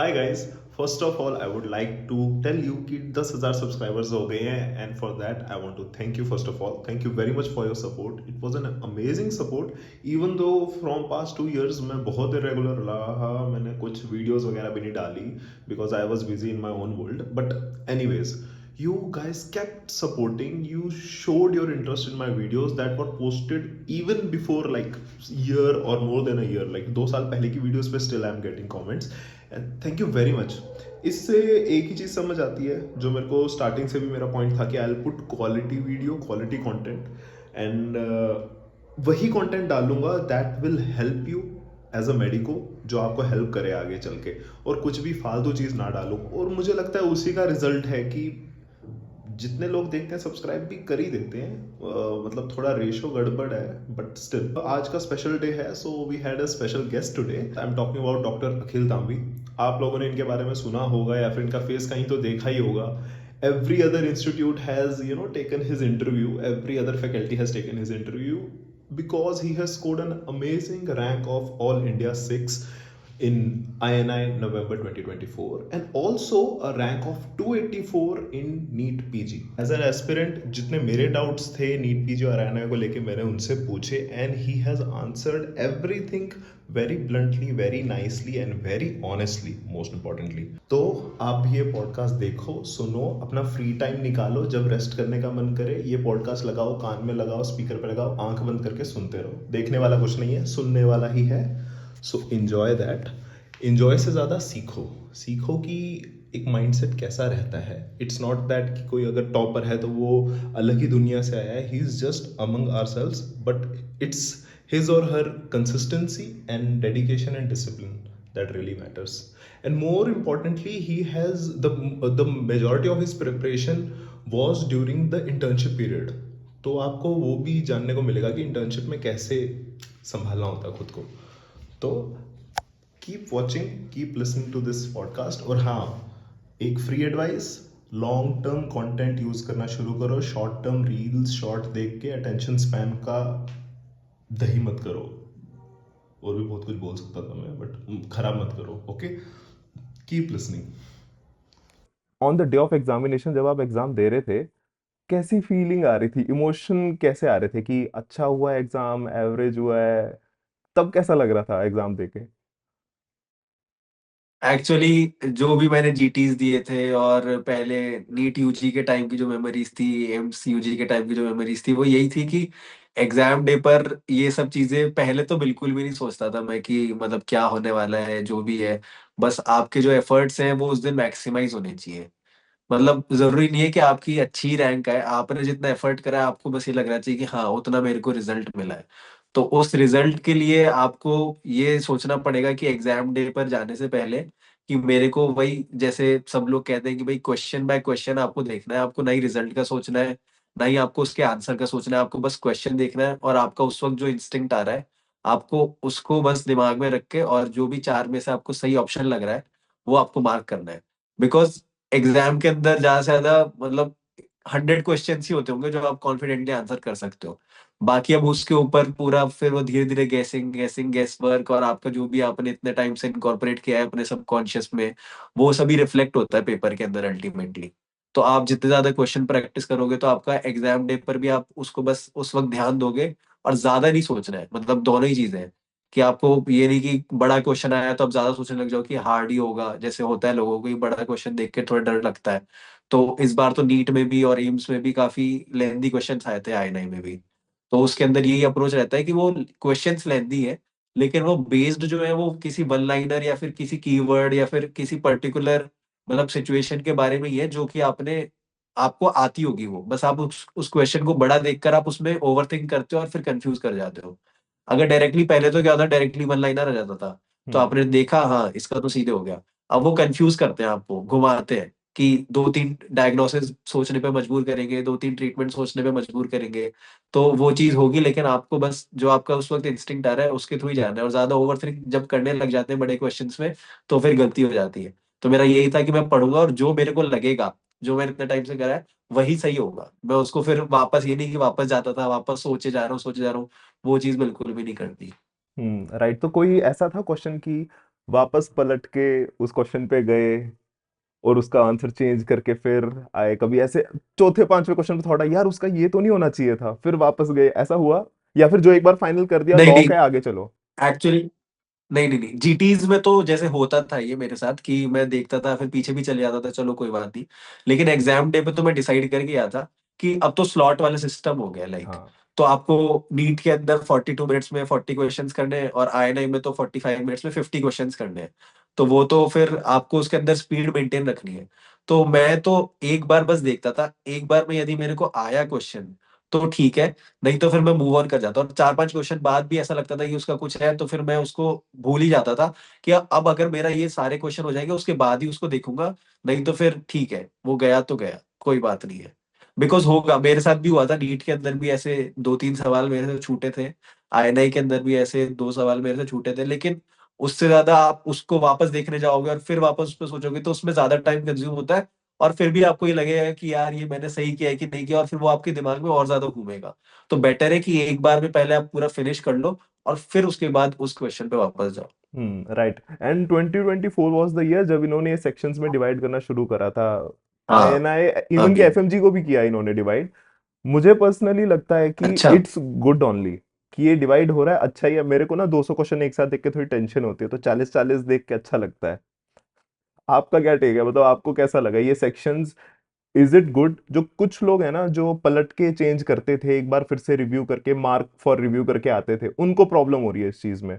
Hi guys, first of all I would like to tell you कि 10,000 subscribers हो गए हैं and for that I want to thank you first of all thank you very much for your support. It was an amazing support even though from past 2 years मैं बहुत irregular रहा, मैंने कुछ videos वगैरह भी नहीं डाली because I was busy in my own world. But anyways, you guys kept supporting, you showed your interest in my videos that were posted even before like year or more than a year, like 2 साल पहले की videos पे still I am getting comments and thank you very much। इससे एक ही चीज़ समझ आती है जो मेरे को स्टार्टिंग से भी मेरा पॉइंट था कि I will put quality video, quality content and वही कंटेंट डालूंगा that will help you as a medico, जो आपको हेल्प करे आगे चल के, और कुछ भी फालतू चीज़ ना डालूं। और मुझे लगता है उसी का रिजल्ट है कि जितने लोग देखते हैं सब्सक्राइब भी कर ही देते हैं। मतलब थोड़ा रेशो गड़बड़ है बट स्टिल आज का स्पेशल डे है, so we had a special guest today. I am talking about doctor Akhil Tambi. आप लोगों ने इनके बारे में सुना होगा या फिर इनका फेस कहीं तो देखा ही होगा। Every other institute has taken his interview, every other faculty has taken his interview because he has scored an amazing rank of All India 6 in INI November 2024 and also a rank of 284 in NEET PG. As an aspirant, जितने मेरे doubts थे NEET PG और INI को लेके मैंने उनसे पूछे and he has answered everything very bluntly, very nicely and very honestly, most importantly। तो आप भी ये पॉडकास्ट देखो, सुनो, अपना फ्री टाइम निकालो, जब रेस्ट करने का मन करे ये पॉडकास्ट लगाओ, कान में लगाओ, स्पीकर पे लगाओ, आंख बंद करके सुनते रहो। देखने वाला कुछ नहीं है, सुनने वाला ही है। सो इन्जॉय दैट। इन्जॉय से ज़्यादा सीखो, सीखो कि एक माइंडसेट कैसा रहता है। इट्स नॉट दैट कि कोई अगर टॉपर है तो वो अलग ही दुनिया से आया है, he is just among ourselves, but it's his or her consistency and dedication and discipline that really matters। And more importantly, he has the majority of his preparation was during the internship period। तो आपको वो भी जानने को मिलेगा कि internship में कैसे संभालना होता है खुद को। तो keep watching, keep listening to this podcast. और हाँ, एक free advice, long term content use करना शुरू करो। शॉर्ट टर्म रील्स शॉर्ट देख के अटेंशन स्पैन का दही मत करो। और भी बहुत कुछ बोल सकता था मैं, बट खराब मत करो। Okay, keep listening. On the day of examination जब आप एग्जाम दे रहे थे, कैसी फीलिंग आ रही थी? इमोशन कैसे आ रहे थे कि अच्छा हुआ एग्जाम, एवरेज हुआ है? तब कैसा लग रहा था एग्जाम देके? एक्चुअली जो भी मैंने जीटीज दिए थे और पहले नीट यूजी के टाइम की जो मेमोरीज थी, एम्स यूजी के टाइम की जो मेमोरीज थी, वो यही थी कि एग्जाम डे पर ये सब चीजें पहले तो बिल्कुल भी नहीं सोचता था मैं कि मतलब क्या होने वाला है, जो भी है। बस आपके जो एफर्ट्स हैं वो उस दिन मैक्सिमाइज होने चाहिए। मतलब जरूरी नहीं है कि आपकी अच्छी रैंक आए, आपने जितना एफर्ट करा है आपको बस ये लग रहा चाहिए कि हाँ उतना मेरे को रिजल्ट मिला है। तो उस रिजल्ट के लिए आपको ये सोचना पड़ेगा कि एग्जाम डे पर जाने से पहले कि मेरे को वही, जैसे सब लोग कहते हैं कि भाई क्वेश्चन बाय क्वेश्चन आपको देखना है, आपको ना ही रिजल्ट का सोचना है ना ही आपको उसके आंसर का सोचना है। आपको बस क्वेश्चन देखना है और आपका उस वक्त जो इंस्टिंक्ट आ रहा है आपको उसको बस दिमाग में रख के, और जो भी चार में से आपको सही ऑप्शन लग रहा है वो आपको मार्क करना है। बिकॉज एग्जाम के अंदर ज्यादा से ज्यादा मतलब 100 क्वेश्चन ही होते होंगे जो आप कॉन्फिडेंटली आंसर कर सकते हो। बाकी अब उसके ऊपर पूरा फिर वो धीरे धीरे गेसिंग गेसिंग गेस वर्क, और आपका जो भी आपने इतने टाइम से इनकॉर्पोरेट किया है अपने सबकॉन्शियस में, वो सभी रिफ्लेक्ट होता है पेपर के अंदर अल्टीमेटली। तो आप जितने ज्यादा क्वेश्चन प्रैक्टिस करोगे तो आपका एग्जाम डे पर भी आप उसको बस उस वक्त ध्यान दोगे। और ज्यादा नहीं सोचना है, मतलब दोनों ही चीजें हैं कि आपको ये नहीं कि बड़ा क्वेश्चन आया तो आप ज्यादा सोचने लग जाओ कि हार्ड ही होगा, जैसे होता है लोगों को कि बड़ा क्वेश्चन देख के थोड़ा डर लगता है। तो इस बार तो नीट में भी और एम्स में भी काफी लेंथी क्वेश्चन आए थे, आई में भी। तो उसके अंदर यही अप्रोच रहता है कि वो क्वेश्चंस लेंथी है लेकिन वो बेस्ड जो है वो किसी वन लाइनर या फिर किसी कीवर्ड या फिर किसी पर्टिकुलर मतलब सिचुएशन के बारे में ही है जो कि आपने आपको आती होगी। वो बस आप उस क्वेश्चन को बड़ा देखकर आप उसमें ओवरथिंक करते हो और फिर कंफ्यूज कर जाते हो। अगर डायरेक्टली पहले तो क्या होता, डायरेक्टली वन लाइनर आ जाता था तो हम्म। आपने देखा हाँ इसका तो सीधे हो गया। अब वो कंफ्यूज करते हैं, आपको घुमाते हैं कि दो तीन डायग्नोसिस सोचने पे मजबूर करेंगे, दो तीन ट्रीटमेंट सोचने पे मजबूर करेंगे। तो वो चीज होगी लेकिन आपको बस जो आपका उस वक्त इंस्टिंक्ट आ रहा है उसके थ्रू ही जाना है। और ज्यादा ओवरथिंक जब करने लग जाते हैं बड़े क्वेश्चंस में तो फिर गलती हो जाती है। तो मेरा यही था कि मैं पढ़ूंगा और जो मेरे को लगेगा, जो मैंने इतने टाइम से करा है वही सही होगा। मैं उसको फिर वापस, ये नहीं कि वापस जाता था वापस सोचे जा रहा हूँ सोचे जा रहा हूँ, वो चीज बिल्कुल भी नहीं करती। राइट। तो कोई ऐसा था क्वेश्चन कि वापस पलट के उस क्वेश्चन पे गए और उसका आंसर चेंज करके फिर आए, कभी ऐसे चौथे पांचवे क्वेश्चन पे थोड़ा यार उसका ये तो नहीं होना चाहिए था, फिर वापस गए, ऐसा हुआ? या फिर जो एक बार फाइनल कर दिया नहीं लॉक नहीं, है आगे चलो? एक्चुअली नहीं नहीं नहीं, जीटीज में तो जैसे होता था ये मेरे साथ कि मैं देखता था फिर पीछे भी चले जाता था, चलो कोई बात नहीं। लेकिन एग्जाम डे पे तो मैं डिसाइड करके आया था कि अब तो स्लॉट वाला सिस्टम हो गया, लाइक हाँ। तो आपको नीट के अंदर 42 मिनट्स में 40 क्वेश्चंस करने हैं और आईएनआई में तो 45 मिनट्स में 50 क्वेश्चंस करने हैं। तो वो तो फिर आपको उसके अंदर स्पीड मेंटेन रखनी है। तो मैं तो एक बार बस देखता था, एक बार में यदि मेरे को आया क्वेश्चन तो ठीक है, नहीं तो फिर मैं मूव ऑन कर जाता, और 4-5 क्वेश्चन बाद भी ऐसा लगता था कि उसका कुछ है तो फिर मैं उसको भूल ही जाता था कि अब अगर मेरा ये सारे क्वेश्चन हो जाएंगे उसके बाद ही उसको देखूंगा, नहीं तो फिर ठीक है, वो गया तो गया, कोई बात नहीं है। बिकॉज़ होगा, मेरे साथ भी हुआ था, नीट के अंदर भी ऐसे 2-3 सवाल मेरे से छूटे थे, आईएनआई के अंदर भी ऐसे 2 सवाल मेरे से छूटे थे, लेकिन उससे ज़्यादा आप उसको वापस देखने जाओगे और फिर वापस उस पे सोचोगे तो उसमें ज़्यादा टाइम कंज़्यूम होता है, और फिर भी आपको ये लगेगा कि यार ये मैंने सही किया है कि नहीं किया, और फिर वो आपके दिमाग में और ज़्यादा घूमेगा। तो बेटर है कि एक बार में पहले आप पूरा फिनिश कर लो और फिर उसके बाद उस क्वेश्चन पे वापस जाओ। Right. And 2024 was the year जब इन्होंने ये सेक्शंस में डिवाइड करना शुरू करा था। हाँ, आईएनआई, इवन के अभी। एफएमजी को भी किया इन्होंने डिवाइड। मुझे पर्सनली लगता है कि अच्छा, इट्स गुड ओनली कि ये डिवाइड हो रहा है, अच्छा ही है। मेरे को ना 200 क्वेश्चन एक साथ देख के थोड़ी टेंशन होती है, तो 40-40 देख के अच्छा लगता है। आपका क्या टेक है, बताओ आपको कैसा लगा ये सेक्शंस? Is it good? जो कुछ लोग हैं ना जो पलट के चेंज करते थे, एक बार फिर से रिव्यू करके मार्क फॉर रिव्यू करके आते थे, उनको प्रॉब्लम हो रही है इस चीज में।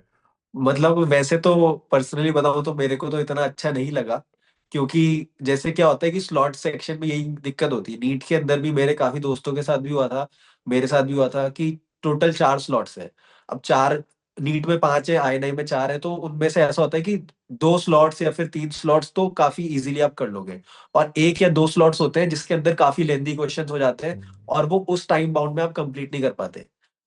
मतलब वैसे तो पर्सनली बताऊँ तो मेरे को तो इतना अच्छा नहीं लगा, क्योंकि जैसे क्या होता है कि स्लॉट सेक्शन में यही दिक्कत होती है। नीट के अंदर भी मेरे काफ़ी दोस्तों के साथ भी हुआ था, मेरे साथ भी हुआ था कि टोटल 4 स्लॉट्स हैं। अब 4, नीट में 5 है, आईएनआई में 4 है, तो उनमें से ऐसा होता है कि 2 स्लॉट्स या फिर 3 स्लॉट्स तो काफ़ी ईज़िली आप कर लोगे, और 1 या 2 स्लॉट्स होते हैं जिसके अंदर काफ़ी लेंथी क्वेश्चन्स हो जाते हैं हम्म। और वो उस टाइम बाउंड में आप कंप्लीट नहीं कर पाते।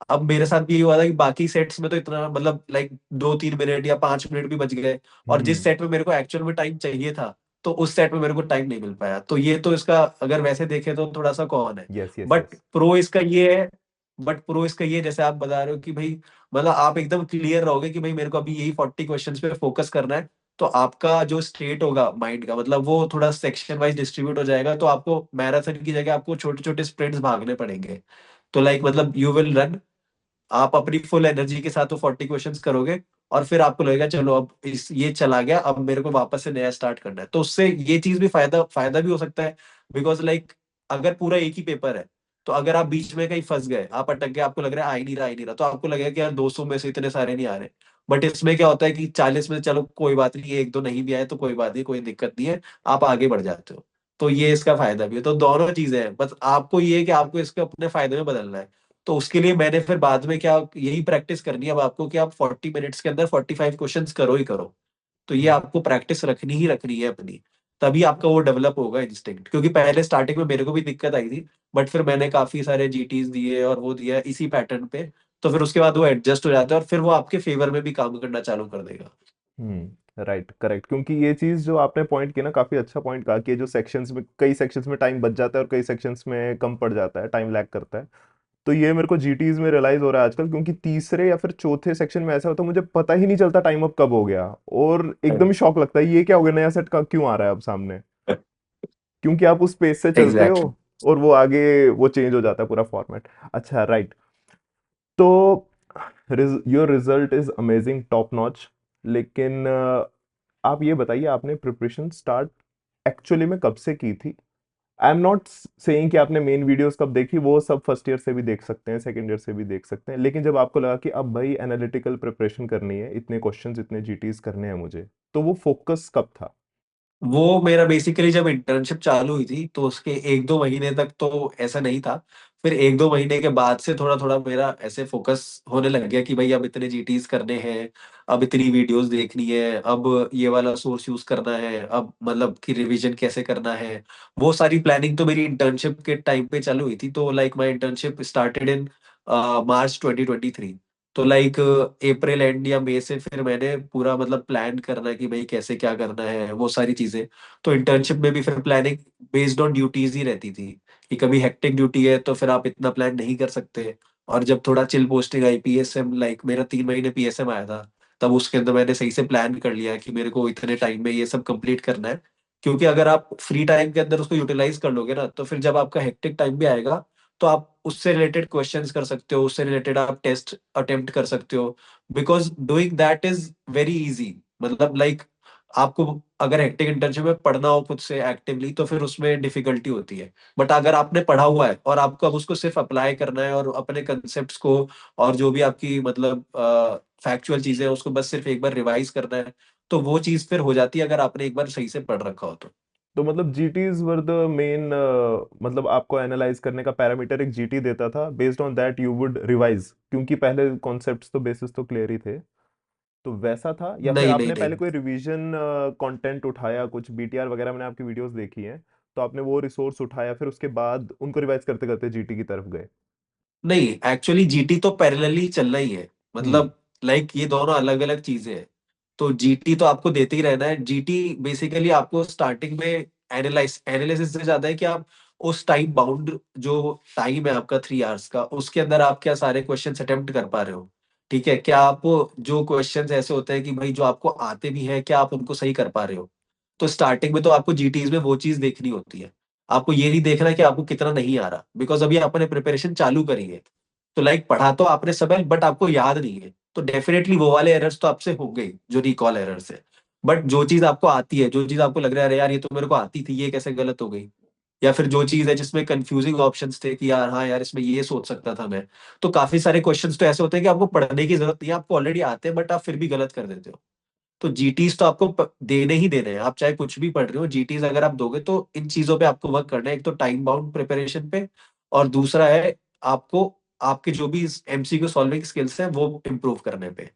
अब मेरे साथ भी ये हुआ था कि बाकी सेट्स में तो इतना मतलब लाइक 2-3 मिनट या 5 मिनट भी बच गए, और जिस हम्म। सेट में मेरे को एक्चुअल में टाइम चाहिए था, तो उस सेट में मेरे को टाइम नहीं मिल पाया। तो ये तो इसका अगर वैसे देखें तो थोड़ा-सा कॉन है। Yes yes but yes. Pro इसका ये है बट प्रो इसका ये है, जैसे आप बता रहे हो कि भई मतलब आप एकदम क्लियर रहोगे कि भई मेरे को अभी यही 40 क्वेश्चन्स पे फोकस करना है, तो आपका जो स्टेट होगा माइंड का, मतलब वो थोड़ा सेक्शन वाइज़ डिस्ट्रीब्यूट हो जाएगा, तो आपको मैराथन की जगह आपको छोटे-छोटे स्प्रिंट्स भागने पड़ेंगे। तो लाइक मतलब यू विल रन, आप अपनी फुल एनर्जी के साथ वो 40 क्वेश्चंस करोगे और फिर आपको लगेगा चलो अब इस ये चला गया, अब मेरे को वापस से नया स्टार्ट करना है। तो उससे ये चीज़ भी फ़ायदा भी हो सकता है, बिकॉज़ लाइक अगर पूरा एक ही पेपर है, तो अगर आप बीच में कहीं फँस गए, आप अटक गए, आपको लग रहा है आ ही नहीं रहा, तो आपको लगेगा कि यार 200 में से इतने सारे नहीं आ रहे। बट इसमें क्या होता है कि 40 में से चलो कोई बात नहीं, 1-2 नहीं भी आए तो कोई बात नहीं, कोई दिक्कत नहीं है, आप आगे बढ़ जाते हो। तो ये इसका फ़ायदा भी है। तो दोनों चीज़ें हैं, बस आपको ये है कि आपको इसको अपने फ़ायदे में बदलना है। तो उसके लिए मैंने फिर बाद में क्या यही प्रैक्टिस करनी है अब आपको कि आप 40 मिनट्स के अंदर 45 क्वेश्चंस करो ही करो। तो ये आपको प्रैक्टिस रखनी ही रखनी है अपनी। तभी आपका वो डेवलप होगा इंस्टिंक्ट, क्योंकि पहले स्टार्टिंग में मेरे को भी दिक्कत आई थी, बट फिर मैंने काफ़ी सारे जीटीज़ दिए और वो दिया इसी पैटर्न पे, तो फिर उसके बाद वो एडजस्ट हो जाता है और फिर वो आपके फ़ेवर में भी काम करना चालू कर देगा। Right, correct. क्योंकि ये चीज जो आपने पॉइंट किया ना, काफी अच्छा पॉइंट कहा कि ये जो सेक्शंस में, कई सेक्शंस में टाइम बच जाता है और कई सेक्शंस में कम पड़ जाता है, टाइम लैग करता है। तो ये मेरे को जीटीज में रियलाइज हो रहा है आजकल, क्योंकि तीसरे या फिर चौथे सेक्शन में ऐसा होता है मुझे पता ही नहीं चलता टाइम अब कब हो गया, और एकदम शॉक लगता है ये क्या हो गया, नया सेट का क्यों आ रहा है अब सामने। क्योंकि आप उस पेस से चलते हो एग्ज़ैक्टली। और वो आगे वो चेंज हो जाता है पूरा फॉर्मेट। अच्छा, राइट। तो your result is amazing, top notch. लेकिन आप ये बताइए, आपने प्रिपरेशन स्टार्ट एक्चुअली में कब से की थी? आई एम नॉट सेइंग कि आपने मेन वीडियोस कब देखी, वो सब फर्स्ट ईयर से भी देख सकते हैं, सेकंड ईयर से भी देख सकते हैं, लेकिन जब आपको लगा कि अब भाई एनालिटिकल प्रिपरेशन करनी है, इतने क्वेश्चंस इतने जीटीज करने हैं मुझे, तो वो फोकस कब था? वो मेरा बेसिकली जब इंटर्नशिप चालू हुई थी, तो उसके 1-2 महीने तक तो ऐसा नहीं था। फिर 1-2 महीने के बाद से थोड़ा-थोड़ा मेरा ऐसे फ़ोकस होने लग गया कि भई अब इतने जीटीज़ करने हैं, अब इतनी वीडियोज़ देखनी है, अब ये वाला सोर्स यूज़ करना है, अब मतलब कि रिविज़न कैसे करना है। वो सारी प्लानिंग तो मेरी इंटर्नशिप के टाइम पे चालू हुई थी। तो like my internship started in March 2023। तो लाइक अप्रैल एंड या मई से फिर मैंने पूरा मतलब प्लान करना कि भई कैसे क्या करना है, वो सारी चीज़ें। तो इंटर्नशिप में भी फिर प्लानिंग बेस्ड ऑन ड्यूटीज़ ही रहती थी, कि कभी हेक्टिक ड्यूटी है तो फिर आप इतना प्लान नहीं कर सकते, और जब थोड़ा चिल पोस्टिंग आई पीएसएम, लाइक मेरा 3 महीने पीएसएम आया था, तब उसके अंदर मैंने सही से प्लान कर लिया कि मेरे को इतने टाइम में ये सब कंप्लीट करना है। क्योंकि अगर आप फ्री टाइम के अंदर उसको यूटिलाइज कर लोगे ना, तो फिर जब आपका हेक्टिक टाइम भी आएगा, तो आप उससे रिलेटेड क्वेश्चंस कर सकते हो, उससे रिलेटेड आप टेस्ट अटेम्प्ट कर सकते हो। Because doing that is very easy. मतलब लाइक आपको अगर हेक्टिक इंटर्नशिप में पढ़ना हो खुद से एक्टिवली, तो फिर उसमें डिफिकल्टी होती है। बट अगर आपने पढ़ा हुआ है और आपको अब उसको सिर्फ अप्लाई करना है और अपने कंसेप्ट को और जो भी आपकी मतलब फैक्चुअल चीजें हैं उसको बस सिर्फ एक बार रिवाइज करना है, तो वो चीज फिर हो जाती है अगर आपने एक बार सही से पढ़ रखा हो तो। तो मतलब जीटीज वर द मेन, मतलब आपको एनालाइज करने का पैरामीटर एक जीटी देता था, based on that you would revise, क्योंकि पहले कॉन्सेप्ट्स तो बेसिस तो क्लियर ही थे। तो वैसा था, या फिर नहीं नहीं आपने नहीं। पहले कोई रिवीजन कंटेंट उठाया, कुछ बीटीआर वगैरह मैंने आपकी वीडियोस देखी हैं, तो आपने वो रिसोर्स उठाया फिर उसके बाद उनको रिवाइज करते करते जीटी की तरफ गए? नहीं, एक्चुअली जीटी तो पैरेलली चलना ही है। हम्म। मतलब लाइक ये दोनों अलग अलग चीजें हैं। तो जीटी तो आपको देते ही रहना है। जीटी बेसिकली आपको स्टार्टिंग में एनालिसिस से ज्यादा है कि आप उस टाइम बाउंड जो टाइम है आपका 3 आवर्स का, उसके अंदर आप क्या सारे क्वेश्चन अटेम्प्ट कर पा रहे हो। ठीक है, क्या आप जो क्वेश्चंस ऐसे होते हैं कि भाई जो आपको आते भी हैं, क्या आप उनको सही कर पा रहे हो। तो स्टार्टिंग में तो आपको जीटीज में वो चीज देखनी होती है। आपको ये नहीं देखना कि आपको कितना नहीं आ रहा, बिकॉज अभी आपने प्रिपरेशन चालू करी है। तो लाइक पढ़ा तो आपने सब है, बट आपको याद नहीं है, तो डेफिनेटली वो वाले एरर्स तो आपसे हो गए जो रिकॉल एरर्स है। बट जो चीज आपको आती है, जो चीज आपको लग रहा है अरे यार ये तो मेरे को आती थी, ये कैसे गलत हो गई, या फिर जो चीज है जिसमें कंफ्यूजिंग ऑप्शंस थे कि यार हाँ यार इसमें ये सोच सकता था मैं। तो काफी सारे क्वेश्चंस तो ऐसे होते हैं कि आपको पढ़ने की जरूरत नहीं है, आपको ऑलरेडी आते हैं, बट आप फिर भी गलत कर देते हो। तो जीटीज तो आपको देने ही देने हैं, आप चाहे कुछ भी पढ़ रहे हो, जीटीज अगर आप दोगे तो इन चीजों पे आपको वर्क करना है। एक तो टाइम बाउंड प्रिपरेशन पे, और दूसरा है आपको आपके जो भी एमसीक्यू सॉल्विंग स्किल्स हैं वो इम्प्रूव करने पे।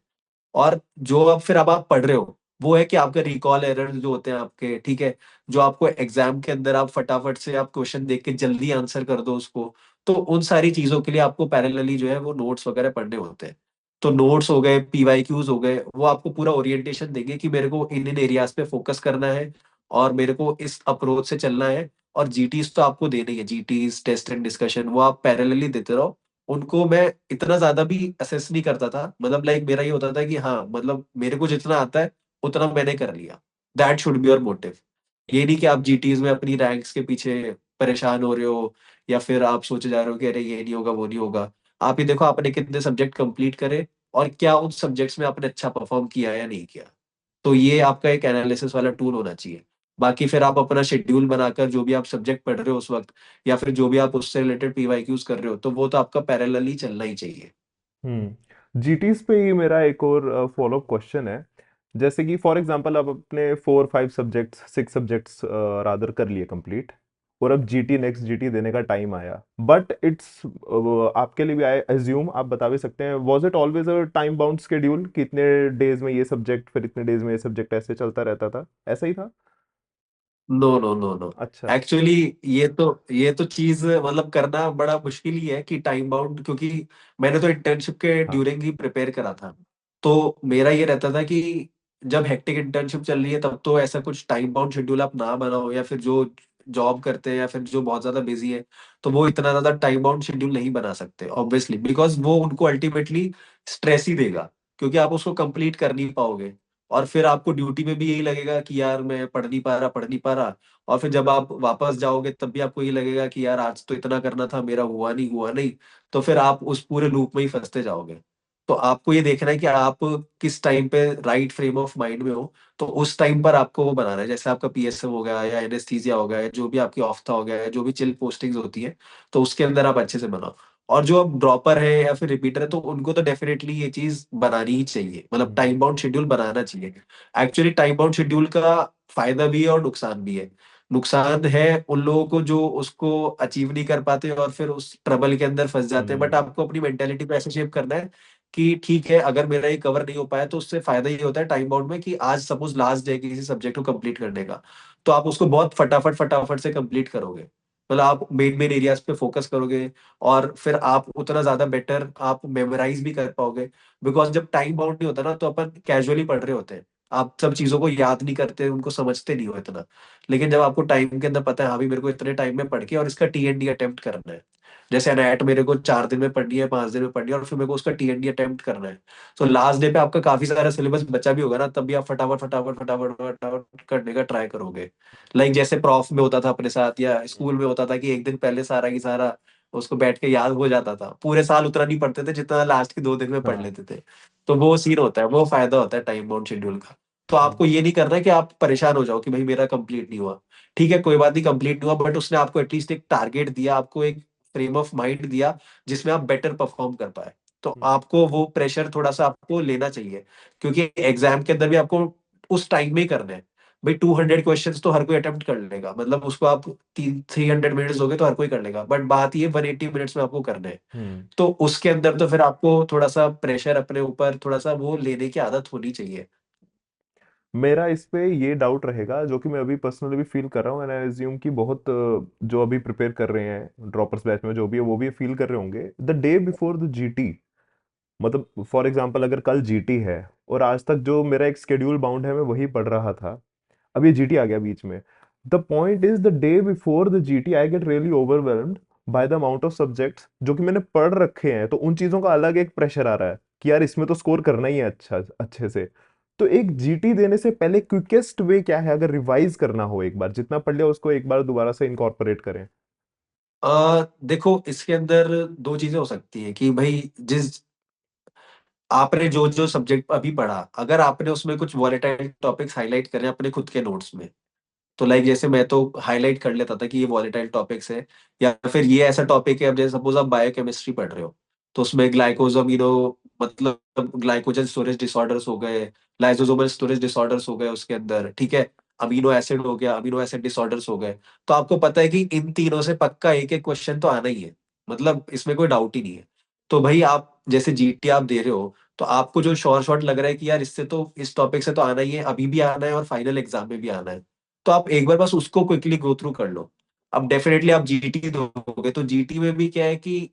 और जो अब आप पढ़ रहे हो, वो है कि आपके रिकॉल एरर जो होते हैं आपके, ठीक है, जो आपको एग्जाम के अंदर आप फटाफट से आप क्वेश्चन देख के जल्दी आंसर कर दो उसको। तो उन सारी चीजों के लिए आपको पैरेलली जो है वो नोट्स वगैरह पढ़ने होते हैं। तो नोट्स हो गए, पीवाईक्यूज हो गए, वो आपको पूरा ओरिएंटेशन देंगे कि मेरे को इन इन एरियाज पे फोकस करना है और मेरे को इस अप्रोच से चलना है। और जीटीज तो आपको देनी है, जीटीज टेस्ट एंड डिस्कशन वो आप पैरेलली देते रहो। उनको मैं इतना ज्यादा भी असेस नहीं करता था। मतलब लाइक मेरा ये होता था कि हाँ मतलब मेरे को जितना आता है उतना मैंने कर लिया। That should be your motive. ये नहीं कि आप जीटीज में अपनी रैंक्स के पीछे परेशान हो रहे हो, या फिर आप सोचे जा रहे हो कि अरे ये नहीं होगा वो नहीं होगा। आप ये देखो आपने कितने सब्जेक्ट कंप्लीट करे, और क्या उन सब्जेक्ट्स में आपने अच्छा परफॉर्म किया या नहीं किया। तो ये आपका एक एनालिसिस वाला टूल होना चाहिए। बाकी फिर आप अपना शेड्यूल बनाकर जो भी आप सब्जेक्ट पढ़ रहे हो उस वक्त, या फिर जो भी आप उससे रिलेटेड पीवाईक्यूज कर रहे हो, तो वो तो आपका पैरेलली चलना ही चाहिए। जीटीज पे ही मेरा एक और फॉलो अप क्वेश्चन है। जैसे कि फॉर एग्जांपल आप अपने 4 5 सब्जेक्ट्स 6 सब्जेक्ट्स रादर कर लिए कंप्लीट, और अब जीटी नेक्स्ट जीटी देने का टाइम आया, बट इट्स आपके लिए भी, आई एज्यूम आप बता भी सकते हैं, was it always a time bound schedule कि इतने डेज में ये सब्जेक्ट फिर इतने डेज में ये सब्जेक्ट, ऐसे चलता रहता था, ऐसा ही था? No no no no. अच्छा। एक्चुअली ये तो चीज मतलब करना बड़ा मुश्किल ही है कि टाइम बाउंड, क्योंकि मैंने तो इंटर्नशिप के हाँ। ड्यूरिंग ही प्रिपेयर करा था। तो मेरा ये रहता था कि जब हेक्टिक इंटर्नशिप चल रही है तब तो ऐसा कुछ टाइम बाउंड शेड्यूल आप ना बनाओ, या फिर जो जॉब करते हैं या फिर जो बहुत ज्यादा बिजी है, तो वो इतना ज्यादा टाइम बाउंड शेड्यूल नहीं बना सकते ऑब्वियसली, बिकॉज वो उनको अल्टीमेटली स्ट्रेस ही देगा, क्योंकि आप उसको कंप्लीट कर नहीं पाओगे। और फिर आपको ड्यूटी में भी यही लगेगा कि यार मैं पढ़ नहीं पा रहा। और फिर जब आप वापस जाओगे तब भी आपको ये लगेगा कि यार आज तो इतना करना था मेरा, हुआ नहीं। तो फिर आप उस पूरे लूप में ही फंसते जाओगे। तो आपको ये देखना है कि आप किस टाइम पे राइट फ्रेम ऑफ माइंड में हो। तो उस टाइम पर आपको वो बनाना है, जैसे आपका पीएसएम हो गया या एनेस्थीसिया हो गया, या जो भी आपकी ऑफ्था हो गया है, जो भी चिल पोस्टिंग्स होती है, तो उसके अंदर आप अच्छे से बनाओ। और जो अब ड्रॉपर है या फिर रिपीटर है, तो उनको तो डेफिनेटली ये चीज बनानी ही चाहिए, मतलब हम्म। टाइम बाउंड शेड्यूल बनाना चाहिए। एक्चुअली टाइम बाउंड शेड्यूल का फायदा भी है और नुकसान भी है। नुकसान है उन लोगों को जो उसको अचीव नहीं कर पाते और फिर उस ट्रबल के अंदर फंस जाते हैं। हम्म। बट आपको अपनी मेंटेलिटी को ऐसे शेप करना है कि ठीक है, अगर मेरा ये कवर नहीं हो पाया तो उससे फायदा ये होता है टाइम बाउंड में कि आज सपोज लास्ट डे किसी सब्जेक्ट को कंप्लीट करने का, तो आप उसको बहुत फटाफट फटाफट से कंप्लीट करोगे। मतलब आप मेन मेन एरियाज पे फोकस करोगे, और फिर आप उतना ज्यादा बेटर आप मेमोराइज भी कर पाओगे। बिकॉज जब टाइम बाउंड नहीं होता ना, तो अपन कैजुअली पढ़ रहे होते हैं, आप सब चीजों को याद नहीं करते, उनको समझते नहीं हो इतना। लेकिन जब आपको टाइम के अंदर पता है हाँ भी मेरे को इतने टाइम में पढ़ के और इसका टी एंड डी अटेम्प्ट करना है, जैसे एनआईटी मेरे को 4 दिन में पढ़नी है, 5 दिन में पढ़नी है, और फिर मेरे को उसका टीएनडी अटेम्प्ट करना है। तो लास्ट डे पे आपका काफी सारा सिलेबस बचा भी होगा ना, तब भी आप फटाफट फटाफट फटाफट फटाफट करने का ट्राई करोगे। लाइक जैसे प्रॉफ में होता था अपने साथ, या स्कूल में होता था कि एक दिन पहले सारा की सारा उसको बैठ के याद हो जाता था। पूरे साल उतना नहीं पढ़ते थे जितना लास्ट के 2 दिन में पढ़ हाँ। लेते थे। तो वो सीन होता है, वो फायदा होता है टाइम बाउंड शेड्यूल का। तो हम्म। आपको ये नहीं करना है कि आप परेशान हो जाओ कि भाई मेरा कंप्लीट नहीं हुआ। ठीक है, कोई बात नहीं, कंप्लीट नहीं हुआ, बट उसने आपको एटलीस्ट एक टारगेट दिया, आपको एक फ्रेम ऑफ माइंड दिया जिसमें आप बेटर परफॉर्म कर पाए। तो हम्म। आपको वो प्रेशर थोड़ा सा आपको लेना चाहिए, क्योंकि एग्जाम के अंदर भी आपको उस टाइम में ही करना है। भाई 200 क्वेश्चंस तो हर कोई अटेम्प्ट कर लेगा, मतलब उसको आप 300 मिनट्स दोगे तो हर कोई कर लेगा, बट बात ये 180 मिनट्स में आपको करना है। हम्म। तो उसके अंदर तो फिर आपको थोड़ा सा प्रेशर अपने ऊपर थोड़ा सा वो लेने की आदत होनी चाहिए। मेरा इस पे ये डाउट रहेगा, जो कि मैं अभी पर्सनली भी फील कर रहा हूँ, एंड आई अज्यूम कि बहुत जो अभी प्रिपेयर कर रहे हैं ड्रॉपर्स बैच में जो भी है वो भी फील कर रहे होंगे, the day before the GT. मतलब फॉर एग्जांपल अगर कल जीटी है और आज तक जो मेरा एक स्केड्यूल बाउंड है मैं वही पढ़ रहा था, अब ये जीटी आ गया बीच में। The point is the day before the GT I get really overwhelmed by the amount of subjects जो कि मैंने पढ़ रखे हैं, तो उन चीजों का अलग एक प्रेशर आ रहा है कि यार इसमें तो स्कोर करना ही है अच्छा अच्छे से। तो एक जीटी देने से पहले क्विकेस्ट वे क्या है, अगर रिवाइज करना हो एक बार जितना पढ़ लिया उसको एक बार दोबारा से इनकॉर्पोरेट करें? देखो इसके अंदर दो चीजें हो सकती हैं कि भाई जिस आपने जो जो सब्जेक्ट अभी पढ़ा, अगर आपने उसमें कुछ वॉलेटाइल टॉपिक्स हाईलाइट करे अपने खुद के नोट्स में, तो लाइक जैसे मैं तो हाईलाइट कर लेता था कि ये वॉलेटाइल टॉपिक्स है, या फिर ये ऐसा टॉपिक है। अब जैसे सपोज आप बायोकेमिस्ट्री पढ़ रहे हो, तो उसमें ग्लाइकोजमिनो मतलब ग्लाइकोजन स्टोरेज डिसऑर्डर्स हो गए, लाइसोसोमल स्टोरेज डिसऑर्डर्स हो गए उसके अंदर, ठीक है, अमीनो एसिड हो गया, अमीनो एसिड डिसऑर्डर्स हो गए। तो आपको पता है कि इन तीनों से पक्का एक एक क्वेश्चन तो आना ही है, मतलब इसमें कोई डाउट ही नहीं है। तो भाई आप जैसे जीटी आप दे रहे हो, तो आपको जो शॉर्ट शॉर्ट लग रहा है कि यार इससे तो इस टॉपिक से तो आना ही है, अभी भी आना है और फाइनल एग्जाम में भी आना है, तो आप एक बार बस उसको क्विकली गो थ्रू कर लो। अब डेफिनेटली आप जीटी दोगे, तो जीटी में भी क्या है कि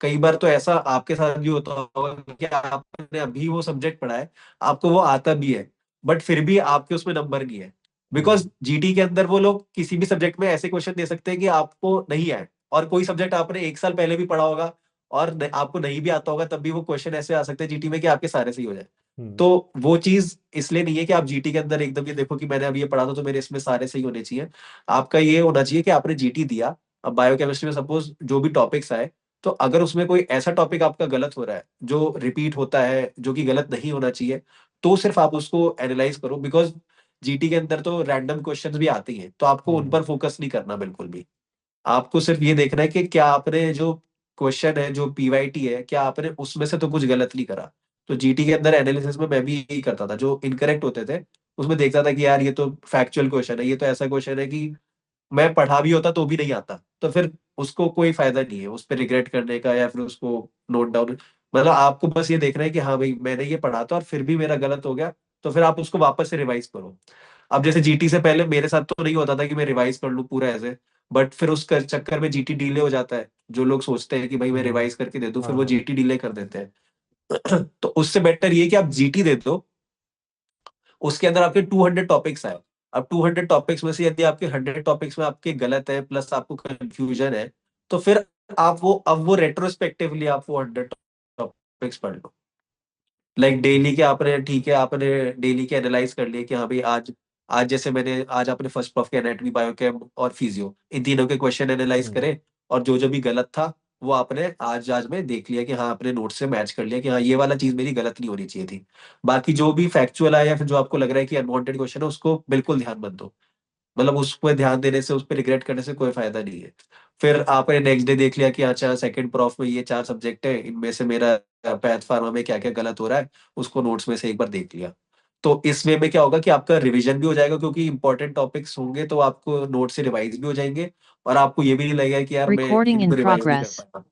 कई बार तो ऐसा आपके साथ भी होता होगा कि आपने अभी वो सब्जेक्ट पढ़ा है, आपको वो आता भी है, बट फिर भी आपके उसमें नंबर नहीं है। हम्म। बिकॉज जीटी के अंदर वो लोग किसी भी सब्जेक्ट में ऐसे क्वेश्चन दे सकते हैं कि आपको नहीं आए, और कोई सब्जेक्ट आपने 1 साल पहले भी पढ़ा होगा और आपको नहीं भी आता होगा, तब भी वो क्वेश्चन ऐसे आ सकते हैं जीटी में कि आपके सारे सही हो जाए। हम्म। तो वो चीज इसलिए नहीं है कि आप जीटी के अंदर एकदम ये देखो कि मैंने अभी ये पढ़ा था तो मेरे इसमें सारे सही होने चाहिए। आपका ये होना चाहिए कि आपने जीटी दिया, अब बायोकेमिस्ट्री में सपोज जो भी टॉपिक्स आए, तो अगर उसमें कोई ऐसा टॉपिक आपका गलत हो रहा है जो रिपीट होता है, जो कि गलत नहीं होना चाहिए, तो सिर्फ आप उसको एनालाइज करो। बिकॉज जीटी के अंदर तो रैंडम क्वेश्चंस भी आते ही हैं, तो आपको उन हम्म। पर फोकस नहीं करना बिल्कुल भी। आपको सिर्फ ये देखना है कि क्या आपने जो क्वेश्चन है, जो पीवाईटी है, क्या आपने उसमें से तो कुछ गलत नहीं करा। तो जीटी के अंदर एनालिसिस में मैं भी यही करता था, जो इनकरेक्ट होते थे उसमें देखता था कि यार ये तो फैक्चुअल क्वेश्चन है, ये तो ऐसा क्वेश्चन है कि मैं पढ़ा भी होता तो भी नहीं आता, तो फिर उसको कोई फायदा नहीं है उस पर रिग्रेट करने का, या फिर उसको नोट डाउन। मतलब आपको बस ये देखना है कि हाँ भाई मैंने ये पढ़ा था और फिर भी मेरा गलत हो गया, तो फिर आप उसको वापस से रिवाइज करो। अब जैसे जीटी से पहले मेरे साथ तो नहीं होता था कि मैं रिवाइज कर लूँ पूरा ऐसे, बट फिर उस चक्कर में जीटी डिले हो जाता है। जो लोग सोचते हैं कि भाई मैं हम्म। रिवाइज करके दे दूं, फिर हाँ वो हाँ। जीटी डिले कर देते हैं। तो उससे बेटर ये कि आप जीटी दे दो, उसके अंदर आपके 200 टॉपिक्स आए। अब 200 टॉपिक्स में से यदि आपके 100 टॉपिक्स में आपके गलत है प्लस आपको कंफ्यूजन है, तो फिर आप वो अब वो रेट्रोस्पेक्टिवली आप वो 100 टॉपिक्स पढ़ लो। लाइक डेली के आपने, ठीक है, आपने डेली के एनालाइज कर लिए कि हाँ भाई आज आज जैसे मैंने आज आपने फर्स्ट प्रॉफ के एनाटॉमी, बायोकेम और फिजियो, इन तीनों के क्वेश्चन एनालाइज हम्म। करे, और जो जो भी गलत था वो आपने आज आज में देख लिया कि हाँ अपने नोट से मैच कर लिया कि हाँ ये वाला चीज मेरी गलत नहीं होनी चाहिए थी। बाकी जो भी फैक्चुअल है या फिर जो आपको लग रहा है कि अनवांटेड क्वेश्चन है, उसको बिल्कुल ध्यान मत दो। मतलब उस पर ध्यान देने से, उस पर रिग्रेट करने से कोई फायदा नहीं है। फिर आपने नेक्स्ट डे देख लिया कि अच्छा सेकंड प्रॉफ में ये 4 सब्जेक्ट है, इनमें से मेरा पैथ फार्मा में क्या क्या गलत हो रहा है, उसको नोट्स में से एक बार देख लिया। तो इस वे में क्या होगा कि आपका रिवीजन भी हो जाएगा, क्योंकि इंपॉर्टेंट टॉपिक्स होंगे तो आपको नोट से रिवाइज भी हो जाएंगे, और आपको ये भी नहीं लगेगा कि यार मैं Recording इनको in रिवाइज नहीं कर progress. पाया।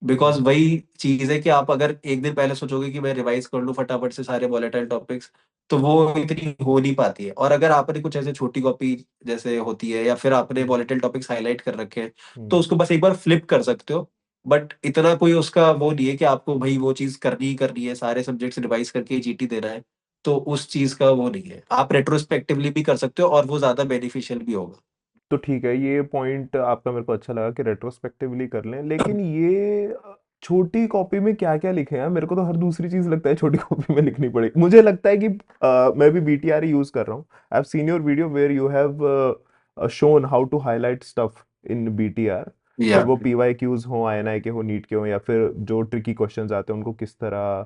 बिकॉज वही चीज है कि आप अगर एक दिन पहले सोचोगे कि मैं रिवाइज कर लूं फटाफट से सारे वॉलेटाइल टॉपिक्स, तो वो इतनी हो नहीं पाती है। और अगर आपने कुछ ऐसे छोटी कॉपी जैसे होती है, या फिर आपने हम्म। वॉलेटाइल टॉपिक्स हाईलाइट कर रखे हैं, तो हम्म। उसको बस एक बार फ्लिप कर सकते हो। बट इतना कोई उसका वो नहीं है कि आपको भाई वो चीज करनी ही करनी है, सारे सब्जेक्ट्स रिवाइज करके जीटी देना है। तो उस चीज का वो नहीं है, आप रेट्रोस्पेक्टिवली भी कर सकते हो और वो ज्यादा बेनिफिशियल भी होगा। तो ठीक है, ये पॉइंट आपका मेरे को अच्छा लगा कि रेट्रोस्पेक्टिवली कर लें, लेकिन ये छोटी कॉपी में क्या क्या लिखे हैं? मेरे को तो हर दूसरी चीज लगता है छोटी कॉपी में लिखनी पड़ेगी। मुझे लगता है कि मैं भी बीटीआर ही यूज कर रहा हूँ। I have seen your video where you have shown how to highlight stuff in BTR, फिर या वो पीवाईक्यूज हो, आईएनआई के हो, नीट के हो, या फिर जो ट्रिकी क्वेश्चंस आते हैं उनको किस तरह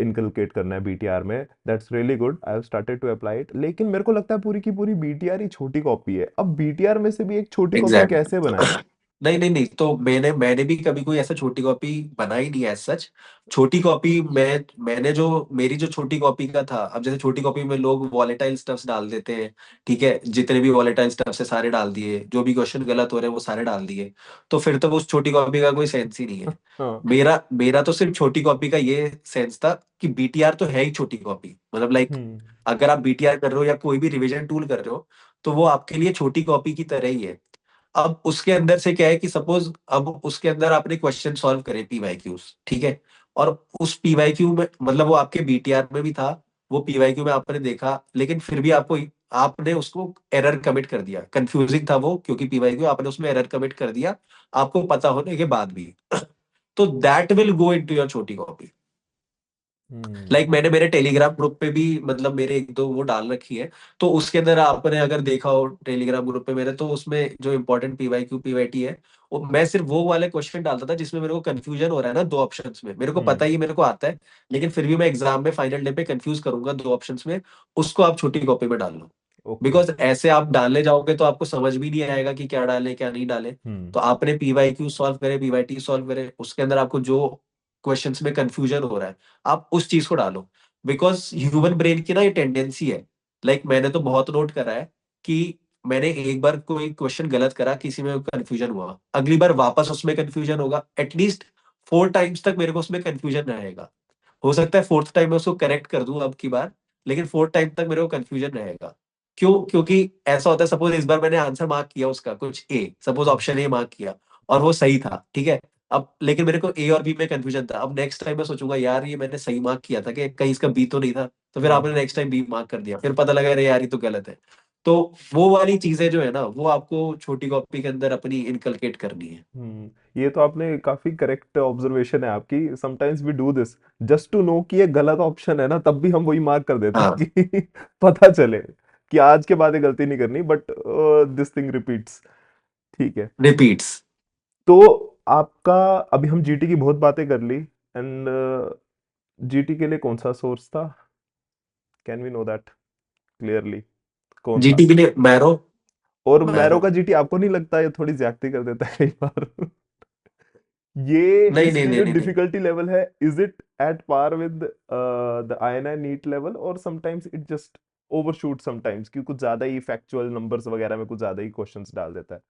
इनकलकेट करना है बीटीआर में। That's really good, I have started to apply it. लेकिन मेरे को लगता है पूरी की पूरी बीटीआर ही छोटी कॉपी है। अब बीटीआर में से भी एक छोटी कॉपी एग्जैक्टली। कैसे बनाए? नहीं नहीं नहीं, तो मैंने भी कभी कोई ऐसा छोटी कॉपी बनाई नहीं है सच। छोटी कॉपी मैंने जो मेरी जो छोटी कॉपी का था, अब जैसे छोटी कॉपी में लोग वॉलेटाइल स्टफ्स डाल देते हैं, ठीक है, जितने भी वॉलेटाइल स्टफ्स है सारे डाल दिए, जो भी क्वेश्चन गलत हो रहे हैं वो सारे डाल दिए, तो फिर तो उस छोटी कॉपी का कोई सेंस ही नहीं है। हाँ। मेरा मेरा तो सिर्फ छोटी कॉपी का ये सेंस था कि बीटीआर तो है ही छोटी कॉपी, मतलब लाइक हम्म। अगर आप बीटीआर कर रहे हो या कोई भी रिवीजन टूल कर रहे हो, तो वो आपके लिए छोटी कॉपी की तरह ही है। अब उसके अंदर से क्या है कि सपोज अब उसके अंदर आपने क्वेश्चन सॉल्व करे पीवाईक्यूज, ठीक है, और उस पीवाईक्यू में मतलब वो आपके बीटीआर में भी था, वो पीवाईक्यू में आपने देखा, लेकिन फिर भी आपने उसको एरर कमिट कर दिया, कंफ्यूजिंग था वो, क्योंकि पीवाईक्यू आपने उसमें एरर कमिट कर दिया आपको पता होने के बाद भी। तो that will go into your छोटी कॉपी। हम्म। लाइक मैंने मेरे टेलीग्राम ग्रुप पे भी मतलब मेरे एक दो वो डाल रखी है, तो उसके अंदर आपने अगर देखा हो टेलीग्राम ग्रुप पे मेरे, तो उसमें जो इंपॉर्टेंट पीवाईक्यू पीवाईटी है, वो मैं सिर्फ वो वाले क्वेश्चन डालता था जिसमें मेरे को कंफ्यूजन हो रहा है ना दो ऑप्शंस में, मेरे को हम्म। पता ही है, मेरे को आता है, लेकिन फिर भी मैं एग्जाम में फाइनल डे पे कंफ्यूज करूंगा दो ऑप्शंस में, उसको आप छोटी कॉपी में डाल लो। ओके। बिकॉज ऐसे आप डालने जाओगे तो आपको समझ भी नहीं आएगा कि क्या डाले क्या नहीं डाले। हम्म। तो आपने पीवाईक्यू सॉल्व करे, पीवाईटी सॉल्व करे, उसके अंदर आपको जो क्वेश्चंस में कंफ्यूजन हो रहा है आप उस चीज को डालो। बिकॉज ह्यूमन ब्रेन की ना ये टेंडेंसी है, लाइक मैंने तो बहुत नोट करा है कि मैंने एक बार कोई क्वेश्चन गलत करा, किसी में कंफ्यूजन हुआ, अगली बार वापस उसमें कंफ्यूजन होगा, एटलीस्ट 4 टाइम्स तक मेरे को उसमें कंफ्यूजन रहेगा। हो सकता है फोर्थ टाइम में उसको करेक्ट कर दूं अब की बार, लेकिन फोर्थ टाइम तक मेरे को कंफ्यूजन रहेगा। क्यों? क्योंकि ऐसा होता है, सपोज इस बार मैंने आंसर मार्क किया उसका कुछ A, suppose hmm. Option A mark किया और वो सही था, ठीक है, अब लेकिन मेरे को ए और बी में कंफ्यूजन था, अब नेक्स्ट टाइम मैं सोचूंगा यार ये मैंने सही मार्क किया था कि कहीं इसका बी तो नहीं था, तो फिर हम्म। आपने नेक्स्ट टाइम बी मार्क कर दिया, फिर पता लगा अरे यार ये तो गलत है। तो वो वाली चीजें जो है ना वो आपको छोटी कॉपी के अंदर अपनी इनकलकेट करनी है। ये तो आपने काफी करेक्ट ऑब्जर्वेशन है आपकी। Sometimes we do this just to know कि ये गलत ऑप्शन है ना, तब भी हम वही मार्क कर देते हाँ, हैं कि पता चले कि आज के बाद ये गलती नहीं करनी, बट दिस थिंग रिपीट्स। ठीक है। रिपीट्स। तो आपका, अभी हम जीटी की बहुत बातें कर ली, एंड जीटी के लिए कौन सा सोर्स था? Can we know that clearly? कौन था? जीटी के लिए मैरो। और मैरो मैरो। का जीटी आपको नहीं लगता ये थोड़ी ज्यादती कर देता है कई बार? ये नहीं नहीं इसकी नहीं जो नहीं नहीं। डिफिकल्टी लेवल है, is it at par with the INI NEET level, और sometimes it just overshoot sometimes, कि कुछ ज्यादा ही फैक्चुअल नंबर्स वगैरह में कुछ ज्यादा ही क्वेश्चंस डाल देता है?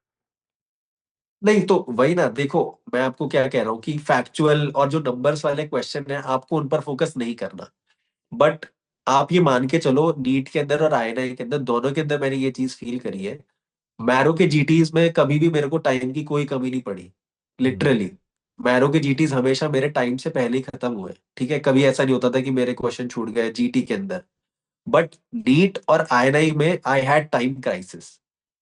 नहीं तो वही ना, देखो मैं आपको क्या कह रहा हूँ कि फैक्चुअल और जो नंबर्स वाले क्वेश्चन है आपको उन पर फोकस नहीं करना। बट आप ये मान के चलो नीट के अंदर और आईआईटी के अंदर दोनों के अंदर मैंने ये चीज फील करी है, मैरो के जीटीज में कभी भी मेरे को टाइम की कोई कमी नहीं पड़ी, हम्म। लिटरली। मैरो के जीटीज हमेशा मेरे टाइम से पहले ही खत्म हुए, ठीक है, कभी ऐसा नहीं होता था कि मेरे क्वेश्चन छूट गए जीटी के अंदर। बट नीट और आईएनआई में I had time crisis,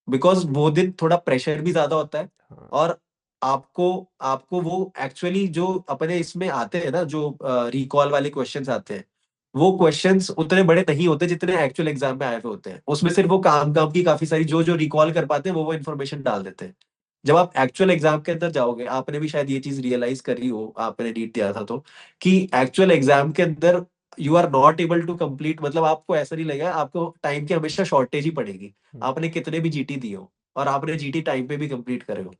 because वो दिन थोड़ा प्रेशर भी ज्यादा होता है, हाँ। और आपको आपको वो एक्चुअली जो अपने इसमें आते हैं ना, जो रिकॉल वाले क्वेश्चंस आते हैं, वो क्वेश्चंस उतने बड़े नहीं होते जितने एक्चुअल एग्जाम में आए हुए होते हैं, उसमें सिर्फ वो काम काम की काफी सारी जो जो रिकॉल कर पाते हैं वो इन्फॉर्मेशन डाल देते हैं। जब आप एक्चुअल एग्जाम के अंदर जाओगे, आपने भी शायद ये चीज रियलाइज करी हो, आपने नीट दिया था तो, कि एक्चुअल एग्जाम के अंदर you are not able to complete, मतलब आपको ऐसा नहीं लगेगा, आपको टाइम की हमेशा शॉर्टेज ही पड़ेगी, हम्म। आपने कितने भी जीटी दिए हो और आपने जीटी टाइम पे भी कंप्लीट करे हो।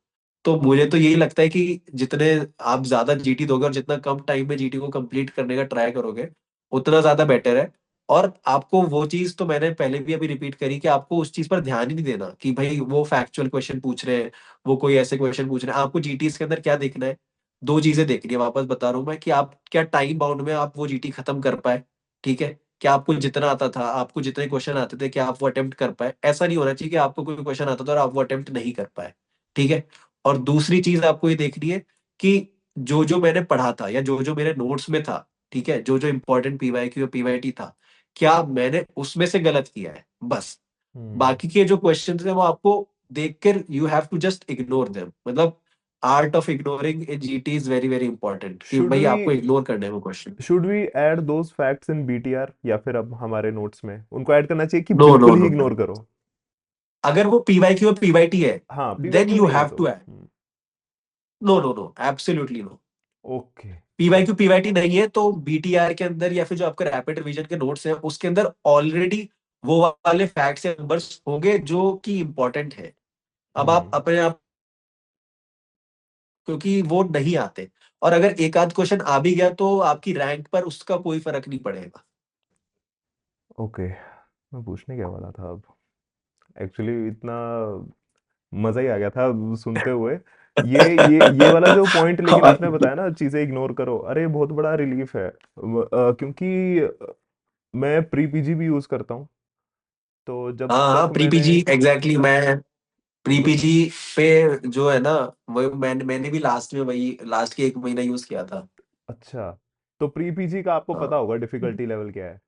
तो मुझे तो यही लगता है कि जितने आप ज्यादा जीटी दोगे और जितना कम टाइम में जीटी को कंप्लीट करने का ट्राई करोगे, उतना ज्यादा बेटर है। और आपको वो चीज तो मैंने पहले भी अभी रिपीट करी कि आपको उस चीज पर ध्यान ही नहीं देना कि भाई वो फैक्चुअल क्वेश्चन पूछ रहे हैं, वो कोई ऐसे क्वेश्चन पूछ रहे हैं, आपको जीटीस के अंदर क्या देखना है, दो चीजें देखनी है, वापस बता रहा हूं मैं, कि आप क्या टाइम बाउंड में आप वो जीटी खत्म कर पाए, ठीक है, क्या आपको जितना आता था, आपको जितने क्वेश्चन आते थे क्या आप वो अटेम्प्ट कर पाए, ऐसा नहीं होना चाहिए कि आपको कोई क्वेश्चन आता था और आप वो अटेम्प्ट नहीं कर पाए, ठीक है। और दूसरी चीज आपको ये देखनी है कि जो जो मैंने पढ़ा था या जो जो मेरे नोट्स में था, ठीक है, जो जो इंपॉर्टेंट पीवाईक्यू पीवाईटी था, क्या मैंने उसमें से गलत किया है, बस। हम्म। बाकी के जो क्वेश्चन है वो आपको देखकर you have to just ignore them, मतलब art of ignoring in GT is very very important, कि शुड भाई वी आपको इग्नोर करने हैं वो question. Should we add those facts in BTR, या फिर अब हमारे नोट्स में उनको ऐड करना चाहिए कि नो नो बिल्कुल ही नो नो, इग्नोर करो? अगर वो पीवाईक्यू और पीवाईटी है हाँ, देन पीवाईक्यू यू नहीं है हैव तो। To add. No no no, absolutely no. Okay. PYQ PYT नहीं है तो बीटीआर के अंदर या फिर जो आपका रैपिड रिवीजन के नोट्स हैं उसके अंदर ऑलरेडी वो वाले फैक्ट्स या नंबर्स होंगे जो कि इंपॉर्टेंट है। अब आप हम्म। अपने आप, क्योंकि वो नहीं आते, और अगर एक आध क्वेश्चन आ भी गया तो आपकी रैंक पर उसका कोई फर्क नहीं पड़ेगा। ओके, मैं पूछने क्या वाला था अब, एक्चुअली इतना मजा ही आ गया था सुनते हुए। ये वाला जो पॉइंट लेकिन हाँ आपने बताया ना, चीजें इग्नोर करो, अरे बहुत बड़ा रिलीफ है। क्योंकि मैं प्री पीजी भी यूज करता हूँ, तो जब हाँ, तक प्री मैंने पीजी एग्जैक्टली, मैं प्री ब- पीजी पे जो है ना, वो मैंने भी लास्ट में वही लास्ट के 1 महीना यूज किया था। अच्छा, तो प्री पीजी का आपको पता हाँ, होगा डिफिकल्टी लेवल क्या है?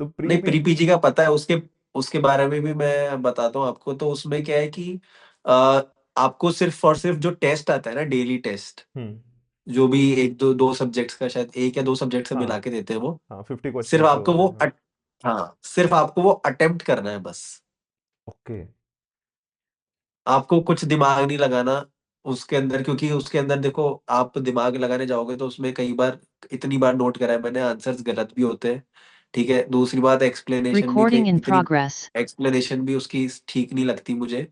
तो प्री नहीं, प्री पीजी। पीजी का पता है, उसके उसके बारे में भी मैं बताता हूँ आपको। तो उसमें क्या है कि अ, आपको सिर्फ और सिर्फ जो टेस्ट आता है ना, डेली टेस्ट, हम्म। जो भी एक दो दो सब्जेक्ट्स का, शायद एक या दो सब्जेक्ट से हाँ मिला के देते हैं वो, हाँ, 50 सिर्फ क्वेश्चंस आपको होते वो हैं, हाँ। हाँ, सिर्फ आपको वो अटेम्प्ट करना है बस। ओके। आपको कुछ दिमाग नहीं लगाना उसके अंदर, क्योंकि उसके अंदर देखो, आप दिमाग लगाने जाओगे तो उसमें कई बार, इतनी बार नोट करा है मैंने, आंसर्स गलत भी होते हैं। ठीक है, दूसरी बात एक्सप्लेनेशन भी Recording in इतनी progress. एक्सप्लेनेशन भी उसकी ठीक नहीं लगती मुझे,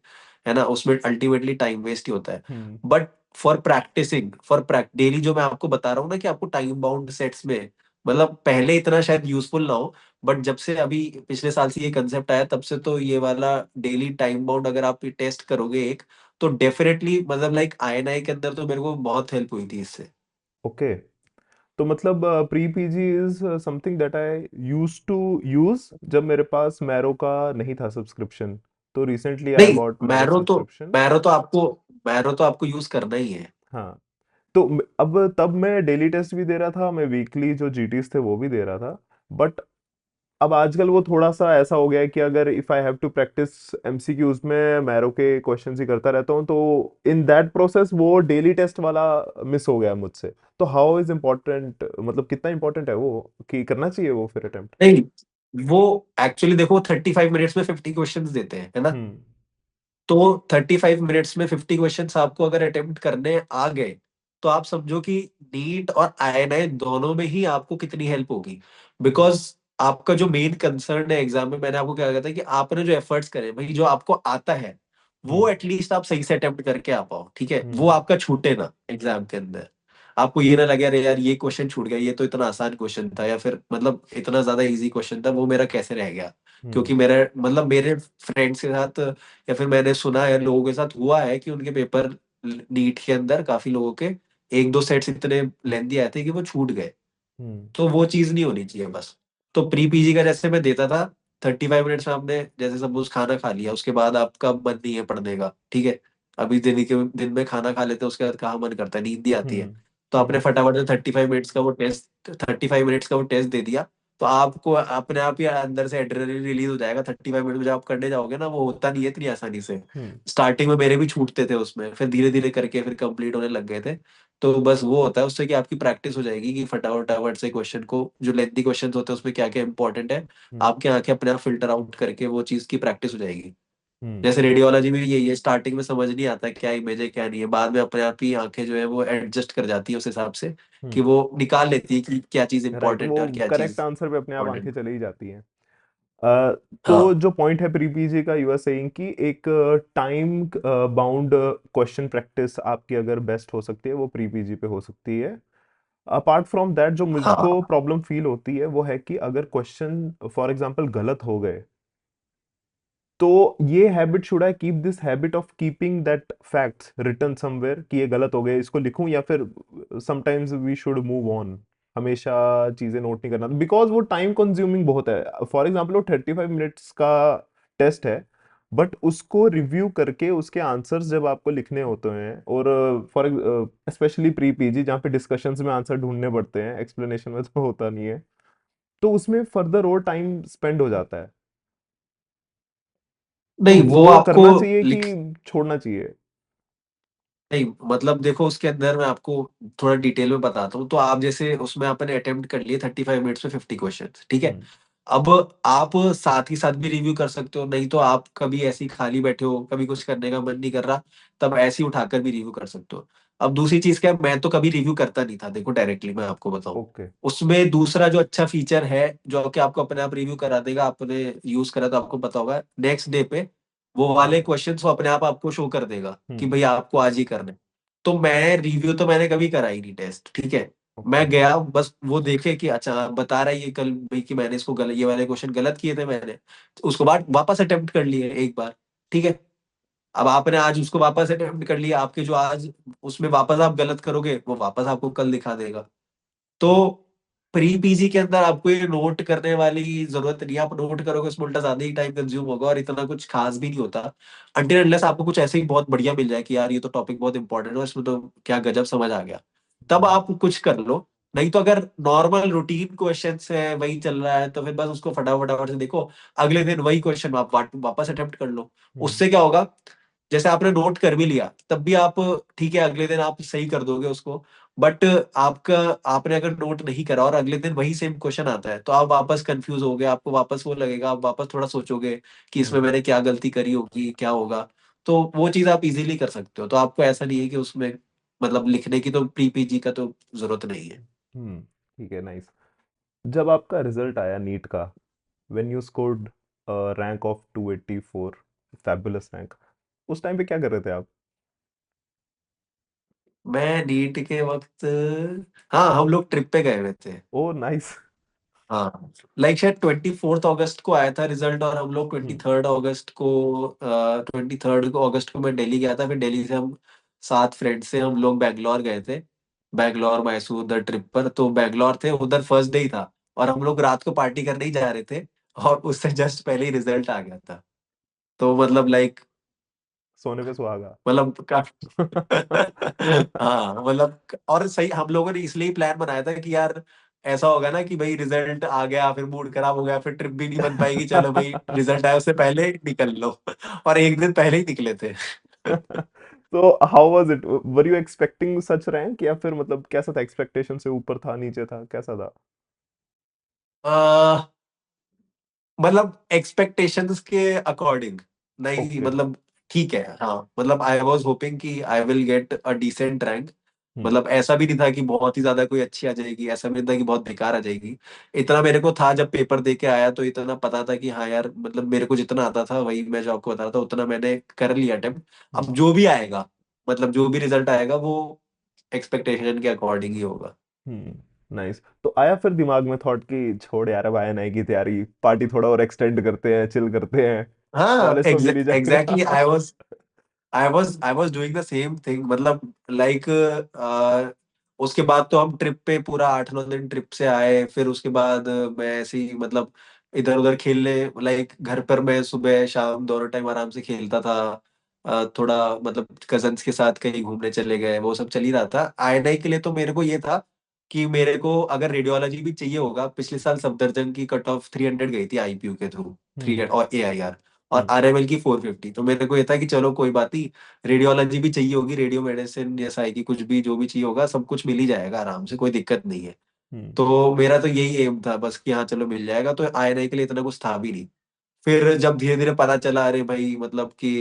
है ना, उसमें अल्टीमेटली टाइम वेस्ट ही होता है। Hmm. But for practicing, for daily जो मैं आपको बता रहा हूँ ना कि आपको टाइम बाउंड सेट्स में, मतलब पहले इतना शायद यूजफुल ना हो, बट जब से अभी पिछले साल से ये कंसेप्ट आया तब से तो ये वाला डेली टाइम बाउंड अगर आप टेस्ट करोगे एक, तो डेफिनेटली, मतलब लाइक आईएनआई के अंदर तो मेरे को बहुत हेल्प हुई थी इससे। ओके, तो मतलब pre PG is something that I used to use जब मेरे पास मैरो का नहीं था सब्सक्रिप्शन, तो रिसेंटली आई नहीं, बॉट मैरो मैरो तो सब्सक्रिप्शन। मैरो तो आपको मैरो तो आपको यूज करना ही है। हाँ, तो अब तब मैं डेली टेस्ट भी दे रहा था, मैं वीकली जो जीटीस थे वो भी दे रहा था, बट अब आजकल वो थोड़ा सा ऐसा हो गया है कि अगर if I have to practice MCQs में मैरो के क्वेश्चंस ही करता रहता हूँ, तो इन दैट प्रोसेस वो डेली टेस्ट वाला मिस हो गया है मुझसे। तो हाउ इज इम्पोर्टेंट, मतलब कितना इंपॉर्टेंट है वो कि करना चाहिए वो फिर अटेम्प्ट? नहीं, वो एक्चुअली देखो 35 मिनट्स में 50 क्वेश्चंस देते हैं, है ना। हम्म। तो 35 मिनट्स में 50 क्वेश्चंस आपको अगर अटेम्प्ट करने आ गए, तो आप समझो कि नीट और आईएनआई दोनों में ही आपको कितनी हेल्प होगी। हम्म। बिकॉज आपका जो मेन कंसर्न है एग्जाम में, मैंने आपको क्या कहता है कि आपने जो एफर्ट्स करे भाई, जो आपको आता है वो हम्म। एटलीस्ट आप सही से अटेम्प्ट करके आ पाओ, ठीक है, वो हम्म। आपका छूटे ना एग्जाम के अंदर। आपको ये ना लगे अरे यार ये क्वेश्चन छूट गया, ये तो इतना आसान क्वेश्चन था, या फिर मतलब इतना ज्यादा इजी क्वेश्चन था, वो मेरा कैसे रह गया। हम्म। क्योंकि मेरा मतलब मेरे फ्रेंड्स के साथ या फिर मैंने सुना है लोगों के साथ हुआ है कि उनके पेपर नीट के अंदर काफी लोगों के एक दो सेट्स इतने लेंदी आए थे कि वो छूट गए। हम्म। तो वो चीज नहीं होनी चाहिए बस। तो प्री पीजी का जैसे मैं देता था, 35 मिनट्स में आपने जैसे सपोज खाना खा लिया, उसके बाद आपका मन नहीं है पढ़ने का, ठीक है, अभी दिन में खाना खा लेते हैं उसके बाद कहाँ मन करता है, नींद ही आती है। हम्म। तो आपने हम्म। फटाफट से 35 मिनट्स का वो टेस्ट दे दिया, तो आपको अपने आप ही अंदर से एड्रेनलिन रिलीज हो जाएगा। 35 मिनट में जब आप करने जाओगे ना, वो होता नहीं है इतनी आसानी से। हम्म। स्टार्टिंग में मेरे भी छूटते थे उसमें, फिर धीरे धीरे करके फिर कंप्लीट होने लग गए थे। तो बस वो होता है उससे कि आपकी प्रैक्टिस हो जाएगी कि फटाफट फटाफट से क्वेश्चन को, जो लेंथी क्वेश्चन होते हैं उसमें क्या क्या इंपॉर्टेंट है, हम्म। आपके आंखें अपने आप फिल्टर आउट करके वो चीज की प्रैक्टिस हो जाएगी। हम्म। जैसे रेडियोलॉजी में भी यही है, स्टार्टिंग में समझ नहीं आता क्या इमेज है क्या नहीं है, बाद में अपने आप ही आंखें जो है वो एडजस्ट कर जाती है उस हिसाब से, कि हम्म। वो निकाल लेती है कि क्या चीज राइट, वो इंपॉर्टेंट है और क्या करेक्ट चीज आंसर पे अपने आप आंखें इंपॉर्टेंट। चली ही जाती हैं। अ, तो हाँ जो पॉइंट है प्री पीजी का, यू आर सेइंग कि एक टाइम बाउंड क्वेश्चन प्रैक्टिस आपकी अगर बेस्ट हो सकती है वो प्री पीजी पे हो सकती है। अपार्ट फ्रॉम दैट जो मुझको हाँ प्रॉब्लम फील होती है वो है कि अगर क्वेश्चन फॉर एग्जांपल गलत हो गए, तो ये habit, should I keep this habit of keeping that facts written somewhere कि ये गलत हो गए इसको लिखूं, या फिर sometimes we should move on, हमेशा चीजें नोट नहीं करना बिकॉज वो टाइम कंज्यूमिंग बहुत है। फॉर एग्जांपल वो 35 मिनट्स का टेस्ट है, बट उसको रिव्यू करके उसके आंसर्स जब आपको लिखने होते हैं, और फॉर स्पेशली प्री पीजी जहाँ पे डिस्कशंस में आंसर ढूंढने पड़ते हैं, एक्सप्लेनेशन में तो होता नहीं है, तो उसमें फर्दर और टाइम स्पेंड हो जाता है। तो नहीं वो वो आपको करना चाहिए कि लिख छोड़ना चाहिए? नहीं मतलब देखो उसके अंदर मैं आपको थोड़ा डिटेल में बताता हूँ। तो आप जैसे उसमें आपने अटेम्प्ट कर लिए 35 मिनट्स में 50 क्वेश्चंस, ठीक है? हम्म। अब आप साथ ही साथ भी रिव्यू कर सकते हो, नहीं तो आप कभी ऐसे ही खाली बैठे हो, कभी कुछ करने का मन नहीं कर रहा, तब ऐसे ही उठाकर भी रिव्यू कर सकते हो। अब दूसरी चीज़ क्या है, मैं तो कभी रिव्यू करता नहीं था, देखो डायरेक्टली मैं आपको बताऊँ। ओके। उसमें दूसरा जो अच्छा फीचर है, जो कि आपको अपने आप रिव्यू करा देगा, आपने यूज़ करा तो आपको पता होगा, नेक्स्ट डे पे वो वाले क्वेश्चंस वो अपने आप आपको शो कर देगा कि हम्म। भई आपको आज ही करना है। तो मैं रिव्यू तो मैंने कभी करा ही नहीं टेस्ट, ठीक है? ओके। मैं गया बस वो देखे कि अच्छा बता रहा है ये कल भाई कि मैंने इसको गलत, ये वाले क्वेश्चन गलत किए थे मैंने। तो उसके बाद वापस अटेम्प्ट कर लिए एक बार, ठीक है? अब आपने आज उसको वापस अटेम्प्ट कर लिया, आपके जो आज उसमें वापस आप गलत करोगे, वो वापस आपको कल दिखा देगा। तो प्री पीजी के अंदर आपको ये नोट करने वाली जरूरत नहीं है। आप नोट करोगे उसमें उल्टा ज्यादा ही टाइम कंज्यूम होगा और इतना कुछ खास भी नहीं होता, अनटिल अनलेस आपको कुछ ऐसे ही बहुत बढ़िया मिल जाए कि यार ये तो टॉपिक बहुत इंपॉर्टेंट है, इसमें तो क्या गजब समझ आ गया, तब आप कुछ कर लो। नहीं तो अगर नॉर्मल रूटीन क्वेश्चंस है, वही चल रहा है, तो फिर बस उसको फटाफट फटाफट से देखो, अगले दिन वही क्वेश्चन आप वापस अटेम्प्ट कर लो। हम्म। उससे क्या होगा, जैसे आपने नोट कर भी लिया तब भी आप, ठीक है अगले दिन आप सही कर दोगे उसको, बट आपका, आपने अगर नोट नहीं करा और अगले दिन वही सेम क्वेश्चन आता है, तो आप वापस कंफ्यूज हो गए, आपको वापस वो लगेगा, आप वापस थोड़ा सोचोगे कि इसमें हम्म। मैंने क्या गलती करी होगी, क्या होगा। तो वो चीज आप इजीली कर सकते हो, तो आपको ऐसा नहीं है कि उसमें मतलब लिखने की तो प्री पीजी का तो जरूरत नहीं है। हम्म। ठीक है, नाइस। जब आपका रिजल्ट आया नीट का, when you scored rank of 284, fabulous rank, उस टाइम पे क्या कर रहे थे आप? मैं नीट के वक्त, हाँ हम लोग ट्रिप पे गए हुए थे। ओ नाइस। हाँ लाइक शायद 24 अगस्त को आया था रिजल्ट, और हम लोग हम्म। 23 अगस्त को, 23 अगस्त को मैं दिल्ली गया था, फिर दिल्ली से हम 7 फ्रेंड से हम लोग बैंगलोर गए थे, बैंगलोर मैसूर उधर ट्रिप पर। तो बैंगलोर थे उधर, फर्स्ट डे ही था, और हम लोग रात को पार्टी करने ही जा रहे थे, और उससे जस्ट पहले ही रिजल्ट आ गया था। तो मतलब लाइक, सोने पे सुहागा। मतलब हाँ मतलब, और सही हम लोगों ने इसलिए प्लान बनाया था कि यार ऐसा होगा ना कि भाई रिजल्ट आ गया फिर मूड खराब हो गया, फिर ट्रिप भी नहीं बन पाएगी, चलो भाई रिजल्ट आया उससे पहले ही निकल लो। और एक दिन पहले ही निकले थे। तो how was it? Were you expecting such rank, या फिर मतलब कैसा था? एक्सपेक्टेशन से ऊपर था, नीचे था, कैसा था? अह, मतलब एक्सपेक्टेशंस के अकॉर्डिंग नहीं, ओके। मतलब ठीक है, हाँ मतलब आई वाज होपिंग कि I will get a decent rank. Hmm. मतलब ऐसा भी नहीं था कि बहुत ही ज्यादा कोई अच्छी आ जाएगी, ऐसा भी नहीं था कि बहुत बेकार आ जाएगी। इतना मेरे को था, जब पेपर दे के आया तो इतना पता था कि हाँ यार, मतलब मेरे को जितना आता था वही मैं जो आपको बता रहा था उतना मैंने कर लिया अटेम्प्ट। हम्म। अब जो भी आएगा, मतलब जो भी रिजल्ट आएगा वो एक्सपेक्टेशन के अकॉर्डिंग ही होगा। नाइस। तो आया फिर दिमाग में थॉट कि छोड़ यार, अब आया नहीं की तैयारी, पार्टी थोड़ा और एक्सटेंड करते हैं, चिल करते हैं, हाँ कॉलेज तो मिल ही एग्जैक्टली, जाएगा। I was doing the same thing, मतलब लाइक उसके बाद तो हम ट्रिप पे पूरा 8-9 दिन ट्रिप से आए, फिर उसके बाद मैं ऐसे ही मतलब इधर उधर खेलने, लाइक घर पर मैं सुबह शाम दोनों टाइम आराम से खेलता था। थोड़ा मतलब कजन्स के साथ कहीं घूमने चले गए, वो सब चल ही रहा था। आईआईटी के लिए तो मेरे को ये था कि मेरे को अगर रेडियोलॉजी भी चाहिए होगा, पिछले साल सफदरजंग की कट ऑफ 300 गई थी आईपीयू के थ्रू, थ्री हम्म। और एआईआर, और हम्म। आरएमएल की 450। तो मेरे को ये था कि चलो कोई बात नहीं, रेडियोलॉजी भी चाहिए होगी, रेडियो मेडिसिन जैसा है कि कुछ भी जो भी चाहिए होगा सब कुछ मिल ही जाएगा आराम से, कोई दिक्कत नहीं है। हम्म। तो मेरा तो यही एम था बस कि हाँ चलो मिल जाएगा, तो आईआईटी के लिए इतना कुछ था भी नहीं। फिर जब धीरे धीरे पता चला, अरे भाई मतलब कि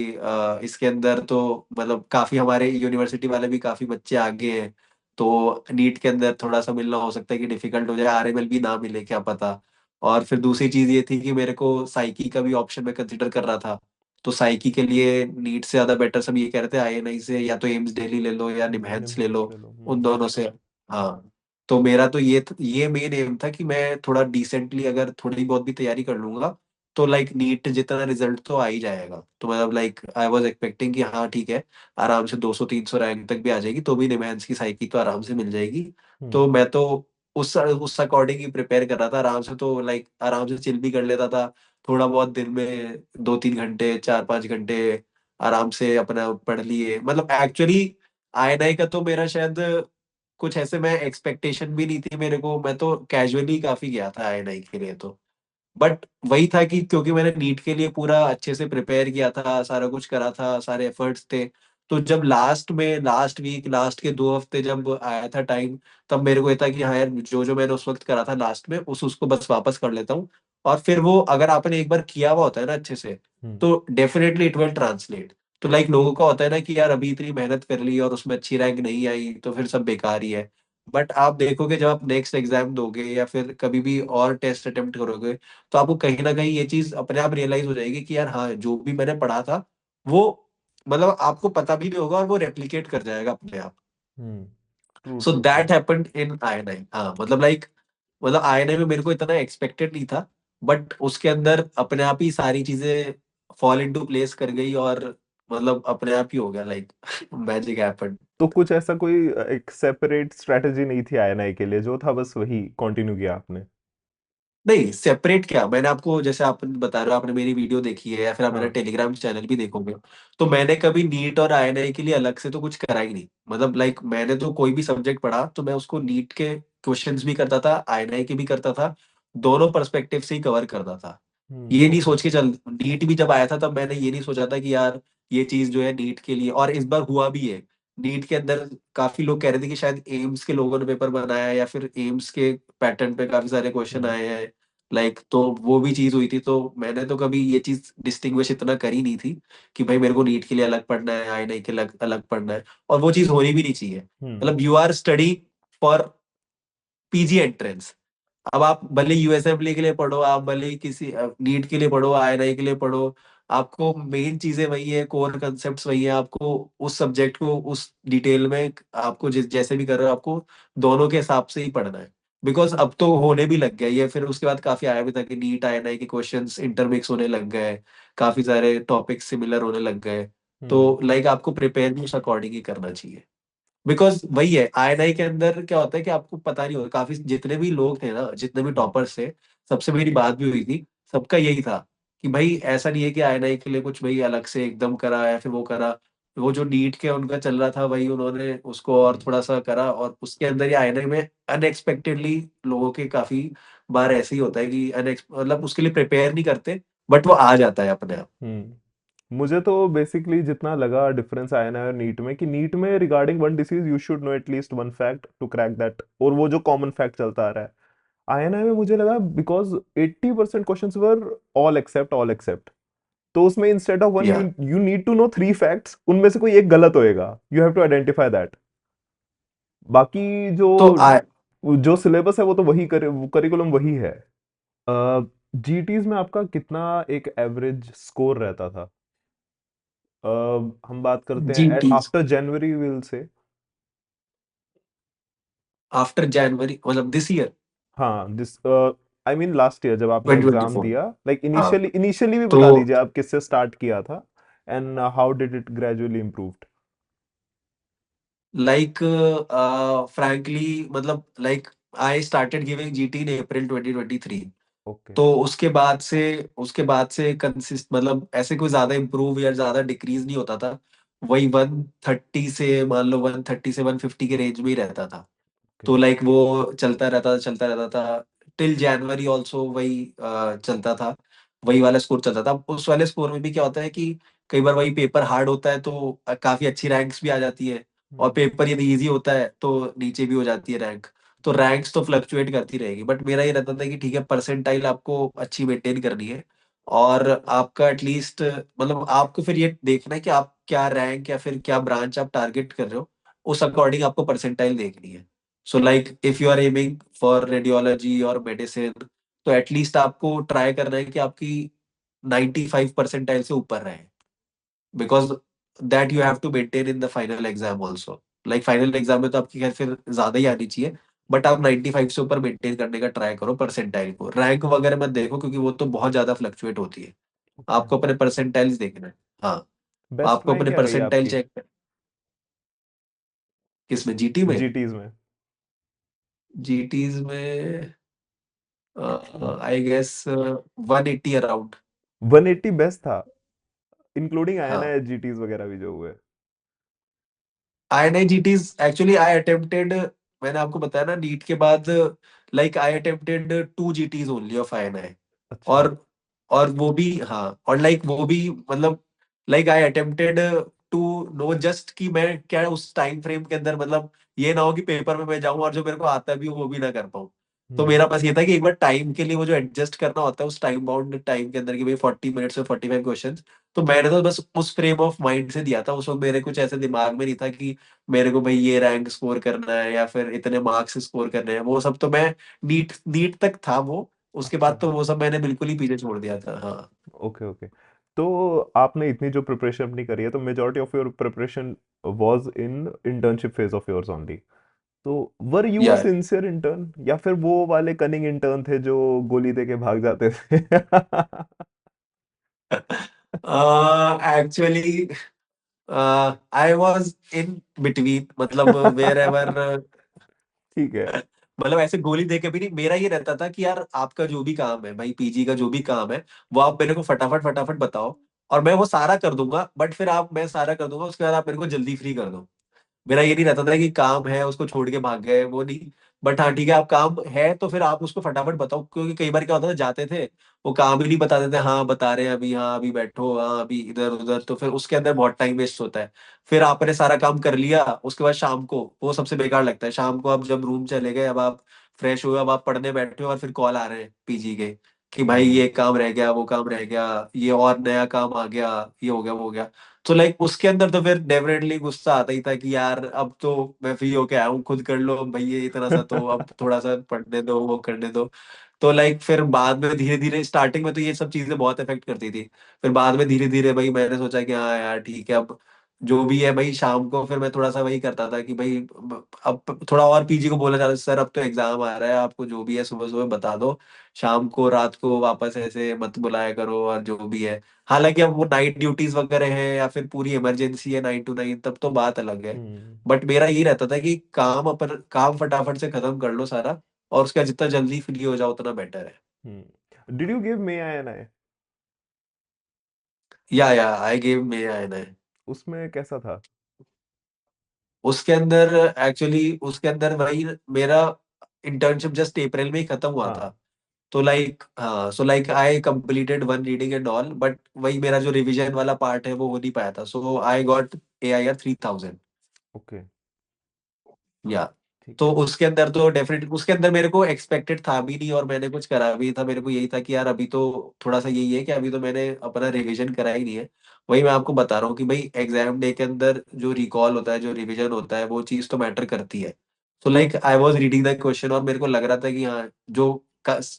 इसके अंदर तो मतलब काफी हमारे यूनिवर्सिटी वाले भी काफी बच्चे आगे हैं, तो नीट के अंदर थोड़ा सा मिलना हो सकता है कि डिफिकल्ट हो जाए, आरएमएल भी ना मिले क्या पता। और फिर दूसरी चीज ये थी कि मेरे को साइकी का भी ऑप्शन मैं कंसिडर कर रहा था। तो साइकी के लिए नीट से ज्यादा बेटर सब ये कह रहे थे आईएनआई से, या तो एम्स दिल्ली ले लो या निमहांस ले निम्हांस लो, ले लो। उन दोनों से। हाँ, तो मेरा तो ये मेन एम था कि मैं थोड़ा डिसेंटली अगर थोड़ी बहुत भी तैयारी कर लूंगा, तो लाइक नीट जितना रिजल्ट तो आ ही जाएगा। तो मतलब लाइक आई वाज एक्सपेक्टिंग कि हाँ ठीक है, आराम से 200-300 रैंक तक भी आ जाएगी, तो भी निमहांस की साइकी तो आराम से मिल जाएगी। हम्म। तो मैं तो उस अकॉर्डिंग ही प्रिपेयर कर रहा था आराम से, तो लाइक आराम से चिल भी कर लेता था, थोड़ा बहुत दिन में 2-3 घंटे 4-5 घंटे आराम से अपना पढ़ लिए। मतलब एक्चुअली आईएनआई का तो मेरा शायद कुछ ऐसे मैं एक्सपेक्टेशन भी नहीं थी मेरे को, मैं तो कैजुअली काफी गया था आईएनआई के लिए तो। बट वही था कि क्योंकि मैंने नीट के लिए पूरा अच्छे से प्रिपेयर किया था, सारा कुछ करा था, सारे एफर्ट्स थे। तो जब लास्ट में, लास्ट वीक, लास्ट के 2 हफ्ते जब आया था टाइम, तब मेरे को ये था कि हाँ यार, जो-जो मैंने उस वक़्त करा था लास्ट में, उसको बस वापस कर लेता हूँ। और फिर वो अगर आपने एक बार किया हुआ होता है ना अच्छे से, हम्म। तो डेफिनिटली इट विल ट्रांसलेट। तो लाइक लोगों का होता है ना कि यार अभी इतनी मेहनत कर ली और उसमें अच्छी रैंक नहीं आई, तो फिर सब बेकार ही है। बट आप देखोगे जब आप नेक्स्ट एग्ज़ाम दोगे या फिर कभी भी और टेस्ट अटेम्प्ट करोगे, तो आपको कहीं न कहीं ये चीज़ अपने आप रियलाइज़ हो जाएगी कि यार हाँ, जो भी मैंने पढ़ा था, वो मतलब आपको पता भी नहीं होगा और वो रेप्लिकेट कर जाएगा अपने आप। Hmm. True, so true, true. That happened in INI. हाँ, मतलब लाइक मतलब आईएनआई में मेरे को इतना एक्सपेक्टेड नहीं था, बट उसके अंदर अपने आप ही सारी चीज़ें फॉल इंटू प्लेस कर गई और मतलब अपने आप ही हो गया, लाइक मैजिक हैपेंड। तो कुछ ऐसा कोई एक सेपरेट स्ट्रेटेजी नहीं थी आईएनआई के लिए, जो था बस वही कंटिन्यू किया आपने? नहीं, सेपरेट क्या, मैंने आपको जैसे आप बता रहे हो, आपने मेरी वीडियो देखी है या फिर आप मेरा हाँ। टेलीग्राम चैनल भी देखोगे, तो मैंने कभी नीट और आईएनआई के लिए अलग से तो कुछ करा ही नहीं। मतलब लाइक मैंने तो कोई भी सब्जेक्ट पढ़ा, तो मैं उसको नीट के क्वेश्चंस भी करता था, आईएनआई के भी करता था, दोनों पर्सपेक्टिव से ही कवर करता था। ये नहीं ओके। सोच के चल नीट भी जब आया था, तब मैंने ये नहीं सोचा था कि यार ये चीज़ जो है नीट के लिए, और इस बार हुआ भी है। नीट के अंदर काफ़ी लोग कह रहे थे कि शायद एम्स के लोगों ने पेपर बनाया है या फिर एम्स के पैटर्न पे काफ़ी सारे क्वेश्चन हम्म। आए हैं। लाइक तो वो भी चीज़ हुई थी, तो मैंने तो कभी ये चीज़ डिस्टिंग्विश इतना करी नहीं थी कि भाई मेरे को नीट के लिए अलग पढ़ना है, आईआईटी के अलग अलग पढ़ना है, और वो चीज़ होनी भी नहीं चाहिए। हम्म। मतलब you are study for PG entrance. अब आप भले यूएसएफली के लिए पढ़ो, आप भले ही किसी नीट के लिए पढ़ो, आईआईटी के लिए पढ़ो, आपको मेन चीज़ें वही है, कोर कांसेप्ट्स वही है, आपको उस सब्जेक्ट को उस डिटेल में आपको जैसे भी कर रहे हो, आपको दोनों के हिसाब से ही पढ़ना है। बिकॉज़ अब तो होने भी लग गया ये, फिर उसके बाद काफ़ी आया भी था कि नीट आईआईटी के क्वेश्चंस इंटरमिक्स होने लग गए, काफ़ी सारे टॉपिक्स सिमिलर होने लग गए। हम्म। तो लाइक आपको प्रिपेयर भी उस अकॉर्डिंग ही करना चाहिए। बिकॉज़ वही है, आईएनआई के अंदर क्या होता है कि आपको पता नहीं होता, काफ़ी जितने भी लोग थे ना, जितने भी हम्म। टॉपर्स थे, सबसे मेरी बात भी हुई थी, सबका यही था कि भाई ऐसा नहीं है कि आईएनआई के लिए कुछ भाई अलग से एकदम करा या फिर वो करा। वो जो नीट के उनका चल रहा था, वही उन्होंने उसको और हम्म। थोड़ा-सा करा, और उसके अंदर ही आईएनआई में अनएक्सपेक्टेडली लोगों के काफ़ी बार ऐसे ही होता है कि मतलब उसके लिए प्रिपेयर नहीं करते, बट वो आ जाता है अपने आप। मुझे तो बेसिकली जितना लगा डिफरेंस आया ना नीट में, कि नीट में regarding one disease you should know at least one fact to crack that, और वो जो कॉमन फैक्ट चलता आ रहा है। आईएनआई में मुझे लगा because 80% questions were all accept, तो उसमें इंस्टेड ऑफ वन, या you need to know three facts, उनमें से कोई एक गलत होएगा, you have to identify that. बाकी जो तो आ जो सिलेबस है वो तो वही करिकुलम वही है। जीटीज में आपका कितना एक एवरेज स्कोर रहता था? हम बात करते हैं GTs after January will say. After January मतलब दिस ईयर हाँ, this I mean last year जब आपने एग्जाम 2024। दिया, लाइक हाँ, इनिशियली इनिशियली भी तो बता दीजिए आप किससे स्टार्ट किया था, and how did it gradually improved? Like frankly मतलब like I started giving GT in April 2023। Okay. तो उसके बाद से कंसिस्ट मतलब ऐसे कोई ज्यादा इम्प्रूव या ज्यादा डिक्रीज नहीं होता था। वही 130 से मान लो 130 से 150 के रेंज में ही रहता था। ओके। तो लाइक वो चलता रहता था टिल जनवरी ऑल्सो, वही चलता था, वही वाला स्कोर चलता था। अब उस वाले स्कोर में भी क्या होता है कि कई बार वही पेपर हार्ड होता है, तो काफी अच्छी रैंक्स भी आ जाती है, और हम्म। पेपर यदि इजी होता है तो नीचे भी हो जाती है रैंक। तो रैंक्स तो फ्लक्चुएट करती रहेगी, बट मेरा ये रहता था कि ठीक है, परसेंटाइल आपको अच्छी मेंटेन करनी है, और आपका एटलीस्ट मतलब आपको फिर ये देखना है कि आप क्या रैंक या फिर क्या ब्रांच आप टारगेट कर रहे हो, उस अकॉर्डिंग आपको परसेंटाइल देखनी है। So like if you are aiming for radiology और मेडिसिन, तो एटलीस्ट आपको ट्राई करना है कि आपकी 95 परसेंटाइल से ऊपर रहे, because that you have to maintain in the final exam also. Like final exam में तो आपकी खैर फिर ज्यादा ही आनी चाहिए, बट आप 95 से ऊपर मेंटेन करने का ट्राई करो परसेंटाइल को। रैंक वगैरह मत देखो, क्योंकि वो तो बहुत ज्यादा फ्लक्चुएट होती है। ओके। आपको अपने परसेंटाइल्स देखना है। हाँ, बेस्ट आपको रैंक अपने क्या रही परसेंटाइल आपकी चेक किसमें, जीटी में? जीटीज में? जीटीज में आई गेस 180 अराउंड। 180 बेस्ट था, इंक्लूडिंग आया ना हाँ, जीटीज वगैरह भी जो हुए? INI-GTs एक्चुअली आई अटेम्प्टेड, मैंने आपको बताया ना नीट के बाद, like I attempted 2 GTs only of INI। अच्छा। और और वो भी हाँ, और लाइक वो भी मतलब like I attempted to know just कि मैं क्या उस टाइम फ्रेम के अंदर मतलब ये ना हो कि पेपर में मैं जाऊं और जो मेरे को आता भी हो वो भी ना कर पाऊं। तो हम्म। मेरा बस ये था कि एक बार टाइम के लिए वो जो एडजस्ट करना होता है उस टाइम बाउंड टाइम के अंदर कि भाई 40 मिनट्स में 45 क्वेश्चन। तो मैंने तो बस उस फ्रेम ऑफ माइंड से दिया था। उस वक्त मेरे कुछ ऐसे दिमाग में नहीं था कि मेरे को भाई ये रैंक स्कोर करना है या फिर इतने मार्क्स स्कोर करने हैं। वो सब तो मैं नीट नीट तक था वो। उसके अच्छा। बाद तो वो सब मैंने बिल्कुल ही पीछे छोड़ दिया था। हाँ। Okay okay. तो आपने इतनी जो प्रिपरेशन अपनी करी है, तो majority of your preparation was in internship phase of yours only. तो वर यू अ या सिंसियर इंटर्न, या फिर वो वाले कनिंग इंटर्न थे जो गोली दे के भाग जाते थे? Actually I was in between मतलब वेर एवर। ठीक है। मतलब ऐसे गोली दे के भी नहीं। मेरा ये रहता था कि यार आपका जो भी काम है भाई, पीजी का जो भी काम है वो आप मेरे को फटाफट फटाफट बताओ और मैं वो सारा कर दूंगा। बट फिर आप मैं सारा कर दूंगा उसके बाद आप मेरे को जल्दी फ्री कर दो। मेरा ये नहीं रहता था कि काम है उसको छोड़ के भाग गए, वो नहीं। बट हाँ ठीक है, आप काम है तो फिर आप उसको फटाफट बताओ, क्योंकि कई बार क्या होता था जाते थे वो काम ही नहीं बताते थे। हाँ बता रहे हैं अभी, हाँ अभी बैठो, हाँ अभी इधर उधर, तो फिर उसके अंदर बहुत टाइम वेस्ट होता है। फिर आपने सारा काम कर लिया उसके बाद शाम को वो सबसे बेकार लगता है। शाम को आप जब रूम चले गए, अब आप फ्रेश हुए, अब आप पढ़ने बैठे हो और फिर कॉल आ रहे हैं पीजी के कि भाई हम्म। ये काम रह गया, वो काम रह गया, ये और नया काम आ गया, ये हो गया वो हो गया। तो लाइक उसके अंदर तो फिर डेफिनेटली गुस्सा आता ही था कि यार अब तो मैं फ्री होके आया हूँ, खुद कर लो भाई ये इतना सा, तो अब थोड़ा सा पढ़ने दो, वो करने दो। तो लाइक फिर बाद में धीरे धीरे स्टार्टिंग में तो ये सब चीजें बहुत इफेक्ट करती थी। फिर बाद में धीरे धीरे भाई मैंने सोचा कि हाँ यार ठीक है, अब जो भी है भाई शाम को फिर मैं थोड़ा सा वही करता था कि भाई अब थोड़ा और पीजी को बोला जाता सर अब तो एग्जाम आ रहा है, आपको जो भी है सुबह सुबह बता दो, शाम को रात को वापस ऐसे मत बुलाया करो और जो भी है। हालांकि अब वो नाइट ड्यूटीज वगैरह है या फिर पूरी इमरजेंसी है 9 to 9, तब तो बात अलग है। हम्म। बट मेरा ये रहता था कि काम फटाफट से खत्म कर लो सारा और उसका जितना जल्दी फ्री हो जाओ उतना बेटर है। Did you give May I N I? या आई गिव मे एन आई। उसमें कैसा था? उसके अंदर एक्चुअली उसके अंदर वही मेरा इंटर्नशिप जस्ट अप्रैल में ही खत्म हुआ हाँ। था। तो लाइक हाँ, so like I completed one reading and all, but वही मेरा जो रिवीजन वाला पार्ट है वो हो नहीं पाया था। सो आई गॉट AIR 3000। ओके। या ठीक तो है। उसके अंदर तो डेफिनेटली उसके अंदर मेरे को एक्सपेक्टेड था भी नहीं और मैंने कुछ करा भी था। मेरे को यही था कि यार अभी तो थोड़ा सा यही है कि अभी तो मैंने अपना रिवीजन करा ही नहीं है। वही मैं आपको बता रहा हूँ कि भाई एग्जाम डे के अंदर जो रिकॉल होता है, जो रिवीजन होता है, वो चीज तो मैटर करती है। तो like I was reading the question और मेरे को लग रहा था कि हाँ जो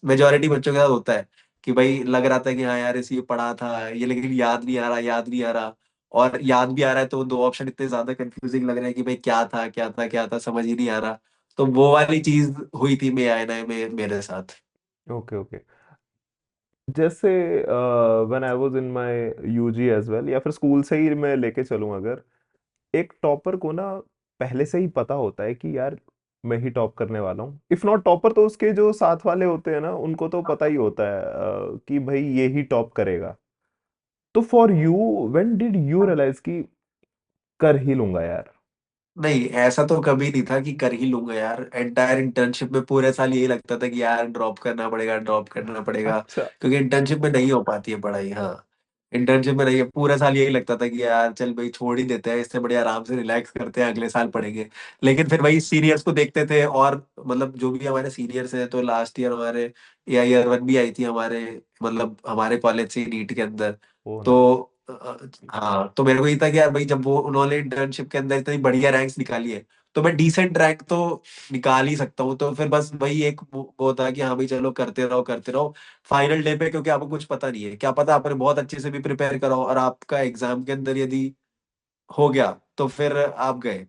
मेजोरिटी बच्चों के साथ होता है कि भाई लग रहा था कि हाँ यार इसे ये पढ़ा था ये, लेकिन याद नहीं आ रहा, याद नहीं आ रहा। और याद भी आ रहा है तो दो ऑप्शन इतने ज्यादा कंफ्यूजिंग लग रहे हैं कि भाई क्या था क्या था क्या था, समझ ही नहीं आ रहा। तो वो वाली चीज हुई थी मे आई में मेरे साथ। Okay okay. जैसे when I was in my UG as well, या फिर स्कूल से ही मैं लेके चलूं अगर, एक टॉपर को ना पहले से ही पता होता है कि यार मैं ही टॉप करने वाला हूँ। इफ नॉट टॉपर तो उसके जो साथ वाले होते हैं ना, उनको तो पता ही होता है कि भाई ये ही टॉप करेगा। तो for you, when did you realize कि कर ही लूंगा यार? नहीं ऐसा तो कभी नहीं था कि कर ही लूंगा यार। एंटायर इंटर्नशिप में पूरे साल यही लगता था कि यार ड्रॉप करना पड़ेगा, ड्रॉप करना पड़ेगा। अच्छा। क्योंकि इंटर्नशिप में नहीं हो पाती है पढ़ाई। हाँ इंटर्नशिप में नहीं है, पूरे साल यही लगता था कि यार चल भाई छोड़ ही देते हैं, इससे बढ़िया आराम से रिलैक्स करते हैं, अगले साल पढ़ेंगे। लेकिन फिर वही सीनियर्स को देखते थे और मतलब जो भी हमारे सीनियर्स हैं, तो लास्ट ईयर हमारे AIR 1 भी आई थी हमारे मतलब हमारे कॉलेज से नीट के अंदर। ओ नाइस। तो हाँ तो मेरे को ये था कि यार भाई जब वो उन्होंने इंटर्नशिप के अंदर इतनी बढ़िया रैंक्स निकाली है तो मैं डिसेंट रैंक तो निकाल ही सकता हूँ। तो फिर बस वही एक वो था कि हाँ भाई चलो करते रहो करते रहो फाइनल डे पे, क्योंकि आपको कुछ पता नहीं है, क्या पता आपने बहुत अच्छे से भी प्रिपेयर करा हो और आपका एग्जाम के अंदर यदि हो गया तो फिर आप गए।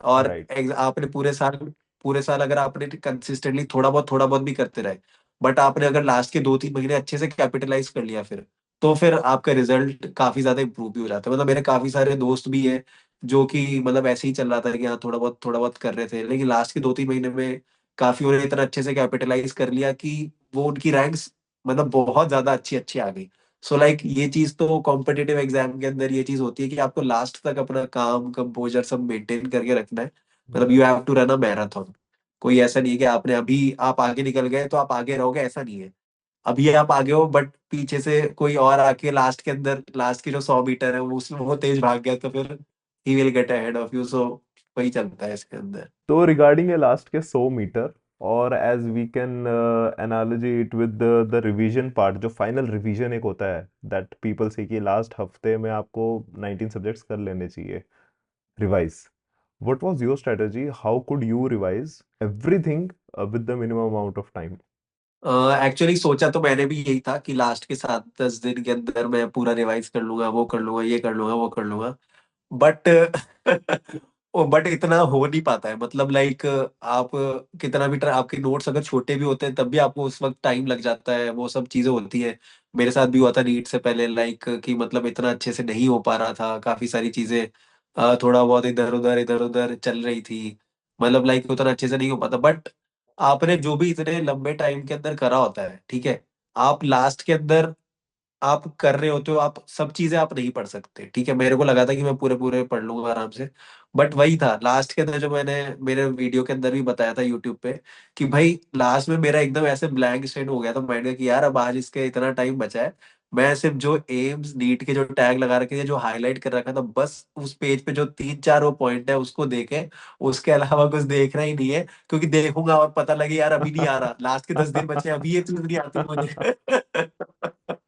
और राइट। आपने पूरे साल अगर आपने कंसिस्टेंटली थोड़ा बहुत भी करते रहे, बट आपने अगर लास्ट के 2-3 महीने अच्छे से कैपिटलाइज कर लिया फिर, तो फिर आपका रिजल्ट काफी ज्यादा इंप्रूव भी हो जाता है। मतलब मेरे काफी सारे दोस्त भी हैं जो कि मतलब ऐसे ही चल रहा था कि हाँ थोड़ा बहुत कर रहे थे, लेकिन लास्ट के 2-3 महीने में काफी उन्होंने इतना अच्छे से कैपिटलाइज कर लिया कि वो उनकी रैंक्स मतलब बहुत ज्यादा अच्छी अच्छी आ गई। सो लाइक ये चीज तो कॉम्पिटिटिव एग्जाम के अंदर ये चीज होती है कि आपको लास्ट तक अपना काम कंपोजर सब मेंटेन करके रखना है। मतलब you have to run a marathon. कोई ऐसा नहीं है कि आपने अभी आप आगे निकल गए तो आप आगे रहोगे, ऐसा नहीं है। अभी आप आगे हो बट पीछे से कोई और आके लास्ट के अंदर, लास्ट की जो 100 मीटर है वो तेज भाग गया, तो फिर he will get ahead of you. So वही चलता है इसके अंदर। तो रिगार्डिंग ए लास्ट के 100 मीटर, और as we can analogy it with the revision part, जो फाइनल रिवीजन एक होता है, दैट पीपल से कि लास्ट हफ्ते में आपको 19 सब्जेक्ट्स कर लेने चाहिए revise. What was your strategy? How could you revise everything with the minimum amount of time? Actually सोचा तो मैंने भी यही था कि लास्ट के 7-10 दिन के अंदर मैं पूरा रिवाइज कर लूंगा, वो कर लूंगा, ये कर लूंगा, वो कर लूंगा। बट ओ बट इतना हो नहीं पाता है। मतलब लाइक आप कितना भी आपके नोट्स अगर छोटे भी होते हैं तब भी आपको उस वक्त टाइम लग जाता है, वो सब चीजें होती है। मेरे साथ भी हुआ था नीट से पहले, लाइक कि मतलब इतना अच्छे से नहीं हो पा रहा था, काफी सारी चीजें थोड़ा बहुत इधर उधर चल रही थी। मतलब लाइक उतना अच्छे से नहीं हो पाता। बट आपने जो भी इतने लंबे टाइम के अंदर करा होता है, ठीक है, आप लास्ट के अंदर आप कर रहे होते हो, आप सब चीजें आप नहीं पढ़ सकते, ठीक है। मेरे को लगा था कि मैं पूरे पूरे पढ़ लूंगा आराम से, बट वही था लास्ट के अंदर जो मैंने मेरे वीडियो के अंदर भी बताया था यूट्यूब पे, कि भाई लास्ट में मेरा एकदम ऐसे ब्लैंक स्टेट हो गया था माइंड में कि यार अब आज इसके इतना टाइम बचा है, मैं सिर्फ जो एम्स नीट के जो टैग लगा रखे थे, जो हाईलाइट कर रखा था, बस उस पेज पे जो 3-4 वो पॉइंट है उसको देखे, उसके अलावा कुछ देखना ही नहीं है। क्योंकि देखूंगा और पता लगे यार अभी नहीं आ रहा, लास्ट के 10 दिन बचे हैं, अभी ये चीज नहीं आती मुझे।